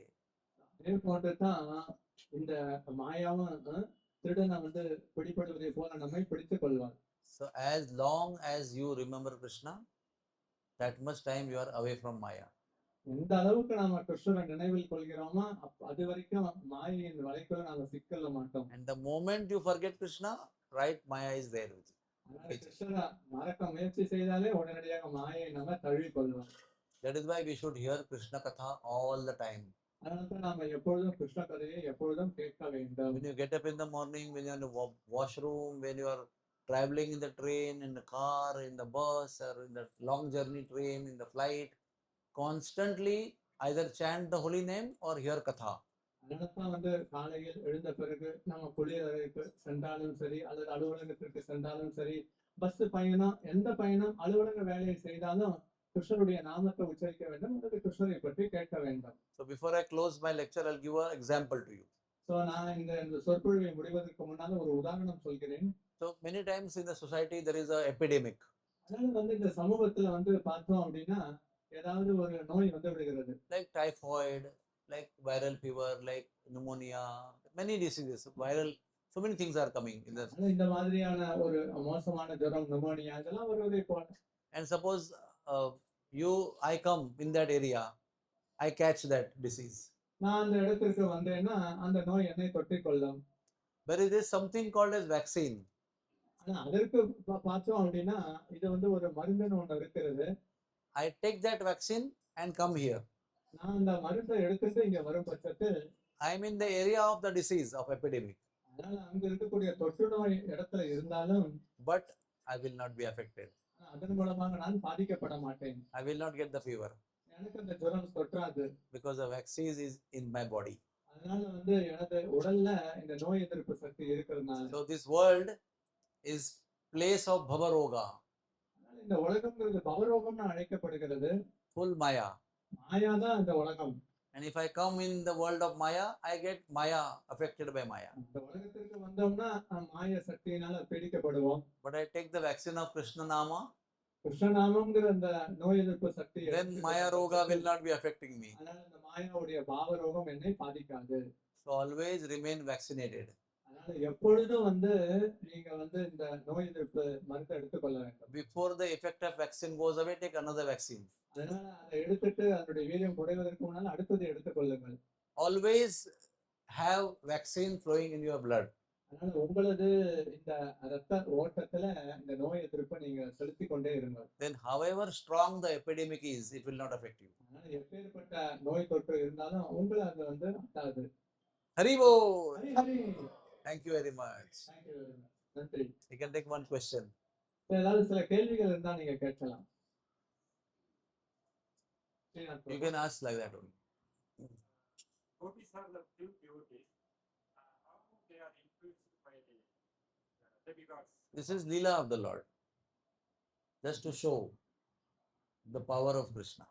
அதே போன்றுதான் இந்த மாயாவும் திருடனை வந்து பிடிபடுவதை போல நம்மை பிடித்துக் கொள்வார். So as long as you remember Krishna, that much time you are away from Maya. எந்த அளவுக்கு நாம கிருஷ்ணரை நினைவில் கொள்கிறோமோ அது வரைக்கும் மாயையின் வலைக்குள்ள நாம சிக்கல மாட்டோம். And the moment you forget Krishna, right, Maya is there with you. அதனால கிருஷ்ணரை மறக்க முயற்சி செய்தாலே உடனடியாக மாயை நம்ம தழுவி கொள்வோம். That is why we should hear Krishna Katha all the time. அதனால்தான் நாம எப்பொழுதும் கிருஷ்ண கதையை எப்பொழுதும் கேட்க வேண்டும். When you get up in the morning, when you are in the washroom, when you are traveling in the train, in the car, in the bus, or in the long journey train, in the flight, constantly either chant the holy name or hear Katha. அதனால்தான் வந்து காலையில் எழுந்த பிறகு நம்ம குளியலறைக்கு சென்றாலும் சரி அல்லது அலுவலகத்திற்கு சென்றாலும் சரி, பஸ் பயணம் எந்த பயணம் அலுவலக வேலையை செய்தாலும் கிருஷ்ணருடைய நாமத்தை உச்சரிக்க வேண்டும் அல்லது கிருஷ்ணரை பற்றி கேட்க வேண்டும். So before I close my lecture, I'll give an example to you. So நான் இந்த சொற்பொழிவை முடிவதற்கு முன்னால ஒரு உதாரணம் சொல்கிறேன். So many times in the society there is a epidemic. அதனால வந்து இந்த சமூகத்துல வந்து பார்த்தோம் அப்படின்னா ஏதாவது ஒரு நோய் வந்து விடுகிறது. Like typhoid, like viral fever, like pneumonia, many diseases, viral, so many things are coming in the. இந்த மாதிரியான ஒரு மோசமான ஜுரம், நிமோனியா இதெல்லாம் வருவதை போல. And suppose I come in that area, I catch that disease. நான் அந்த இடத்திற்கு வந்தேன்னா அந்த நோய் என்னை தொற்றிக் கொள்ளும். There is something called as vaccine. ஆனா அதற்கு பார்த்தோம் அப்படின்னா இது வந்து ஒரு மருந்துன்னு ஒண்ணு இருக்கிறது. I take that vaccine and come here. நான் அந்த மருந்தை எடுத்துட்டு இங்க வரும் பட்சத்தில் I am in the area of the disease of epidemic, அதனால அங்க இருக்கக்கூடிய தொற்று நோய் இடத்துல இருந்தாலும் but I will not be affected. அதன் மூலமாக நான் பாதிக்கப்பட மாட்டேன். I will not get the fever எனக்கு அந்த ஜுரம் தொற்றாது. because the vaccine is in my body. அதனால எனது உடல்ல இந்த நோய் எதிர்ப்பு சக்தி இருக்கிறதுனால. So this world is place of bhavaroga, அதனால இந்த உலகம்ங்கிறது பவரோகம்னு அழைக்கப்படுகிறது. full maya. மாயா தான் இந்த உலகம். And if I come in the world of maya, I get maya, affected by maya. இந்த உலகத்திற்கு வந்தோம்னா மாய சக்தியினால பீடிக்கப்படுவோம். But I take the vaccine of Krishna Nama, கிருஷ்ணநாமம்ங்கிற அந்த நோய் எதிர்ப்பு சக்தி then maya roga will not be affecting me. அதனால இந்த மாயாவுடைய பாவரோகம் என்னை பாதிக்காது. So always remain vaccinated. அதனால எப்பொழுதும் நீங்க இந்த நோய் எதிர்ப்பு மருந்து எடுத்துக்கொள்ள வேண்டும். Before the effect of vaccine goes away, take another vaccine. அதனால அதை எடுத்துட்டு அதனுடைய வீரியம் குறைவதற்கு முன்னால் அடுத்தது எடுத்துக்கொள்ளுங்கள். Always have vaccine flowing in your blood. அதனால உங்களது இந்த ரத்த ஓட்டத்துல இந்த நோய் எதிர்ப்பை நீங்க செலுத்திக் கொண்டே இருங்கள். Then however strong the epidemic is, it will not affect you. அதனால எப்பேற்பட்ட நோய் தொற்று இருந்தாலும் உங்களை அது அட்டாது. Haribo. Hari Hari. Thank you very much. Thank you very much. நன்றி. You can take one question. ஏதாவது சில கேள்விகள் இருந்தா நீங்க கேட்கலாம். You can ask like that only. Devotees are the few devotees. How they are influenced by the demigods? This is Leela of the Lord. Just to show the power of Krishna.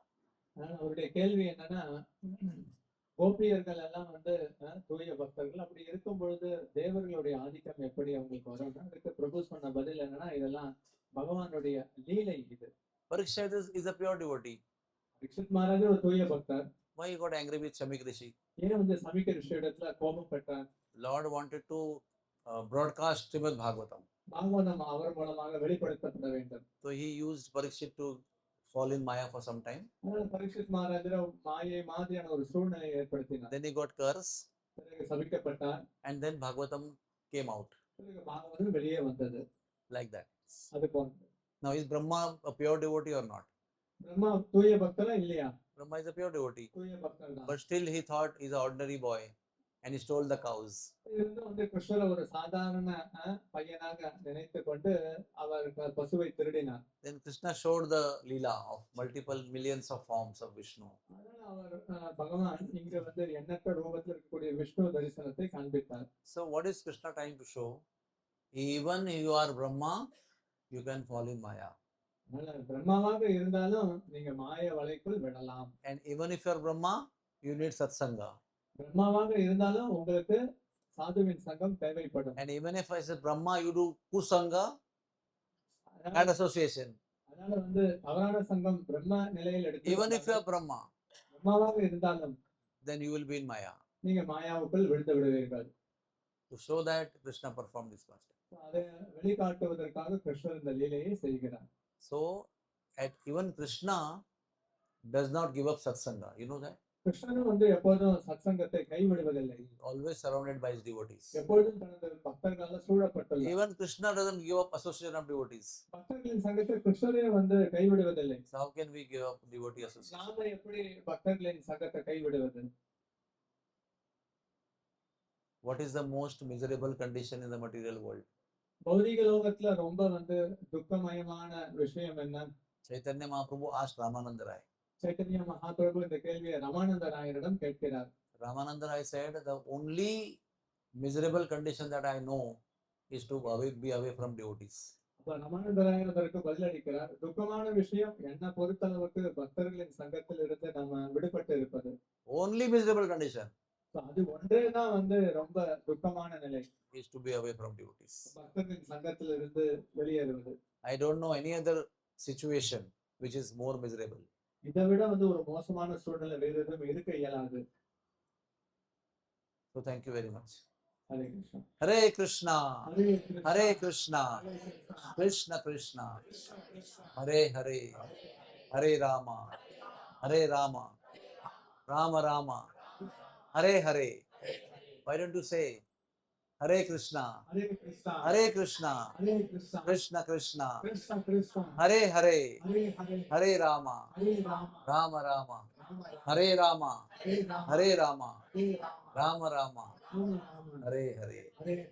அவருடைய கேள்வி என்னன்னா, கோபியர்கள் எல்லாம் தூய பக்தர்கள், அப்படி இருக்கும் பொழுது தேவர்களுடைய ஆதிக்கம் எப்படி அவங்களுக்கு வரும்னா, அதுக்கு ப்ரொபோஸ் பண்ண பதில் என்னன்னா, இதெல்லாம் பகவானுடைய லீலை. இது Parikshit is a pure devotee. Parikshit Maharaj ஒரு தூய பக்தர். Why he got angry with Shamik Rishi? ஏன் சமிக்க ரிஷி இடத்துல கோபப்பட்டார்? Lord wanted to broadcast Srimad Bhagavatam. Bhagavatam அவர் மூலமாக வெளிப்படுத்தப்பட வேண்டும். So he used Parikshit to fall in Maya for some time. அதனால பரீட்சித் மகாராஜர் மாயை மாதிரியான ஒரு சூழ்நிலையை ஏற்படுத்தினார். Then he got curse. பிறகு சபிக்கப்பட்டார். And then Bhagavatam came out. பிறகு பாகவதம் வெளியே வந்தது. Like that. அது போன்றது. Now is Brahma a pure devotee or not? Brahma தூய பக்தரா இல்லையா? Brahma is a pure devotee. தூய பக்தர் தான். But still he thought he's an ordinary boy and he stole the cows. கிருஷ்ணரை ஒரு சாதாரண பையனாக நினைத்து கொண்டு அவர் பசுவை திருடினார். Then Krishna showed the Leela of multiple millions of forms of Vishnu. அதனால அவர் பகவான் இங்க எண்ணற்ற ரூபத்தில் இருக்கக்கூடிய விஷ்ணு தரிசனத்தை காண்பித்தார். So what is Krishna trying to show? Even if you are Brahma, you can fall in Maya. பிரம்மாவாக இருந்தாலும் நீங்க மாய வலைக்குள் விடலாம். And even if you are Brahma, you need satsanga. பிரம்மாவாக இருந்தாலும் உங்களுக்கு சாதுவின் சங்கம் தேவைப்படும். And even if I say Brahma, you do kusanga and association. அதனால தவறான சங்கம் பிரம்ம நிலையில் எடுத்து. Even if you are Brahma, பிரம்மாவாக இருந்தாலும் then you will be in Maya. நீங்க மாயாவுக்குள் விழுந்து விடுவீர்கள். To show that Krishna performed this fast. அதை வெளிக்காட்டுவதற்காக கிருஷ்ணர் இந்த லீலையை செய்கிறார். So at even Krishna does not give up satsanga. You know that? கிருஷ்ணனும் எப்போதும் சத்சங்கத்தை கைவிடுவதில்லை. Always surrounded by his devotees. எப்பொழுதும் தனது பக்தர்களால் சூழப்பட்டுள்ளார். Even Krishna doesn't give up association of devotees. பக்தர்களின் சங்கத்தை கிருஷ்ணரே கைவிடுவதில்லை. So how can we give up devotee association? நாம எப்படி பக்தர்களின் சங்கத்தை கைவிடுவது? What is the most miserable condition in the material world? பௌதிக லோகத்துல ரொம்ப துக்கமயமான விஷயம் என்ன? Chaitanya Mahaprabhu asked Ramananda Rai. Chaitanya Mahaprabhu இந்த கேள்வியை ராமானந்த ராயரிடம் கேட்கிறார். Ramananda Rai said, the only miserable condition that I know is to be away from devotees. அப்ப ராமானந்த ராயர் அதற்கு பதிலளிக்கிறார், துக்கமான விஷயம் என்ன பொறுத்தளவுக்கு பக்தர்களின் சங்கத்தில் இருந்து நம்ம விடுபட்டு இருப்பது. Only miserable condition அது ஒன்றேதான் ரொம்ப துக்கமான நிலை. is to be away from devotees. பக்தர்களின் சங்கத்தில் இருந்து வெளியேறுவது. I don't know any other situation which is more miserable. இதை விட ஒரு மோசமான சூழ்நிலை வேறு எதுவும் இருக்க இயலாது. So thank you very much. Hare Krishna. Hare Krishna. Hare Krishna. Krishna Krishna. Hare Hare. Hare Rama. Hare Rama. Rama Rama. Hare Hare. Why don't you say Hare Krishna, Hare Krishna, Hare Krishna, Hare Krishna, Krishna Krishna, Krishna Krishna, Hare Hare, Hare Hare, Hare Rama, Hare Rama, Rama Rama, Rama Rama, Hare Rama, Hare Rama, Hare Rama, Hare Rama, Rama Rama, Rama Rama, Hare Hare. Hare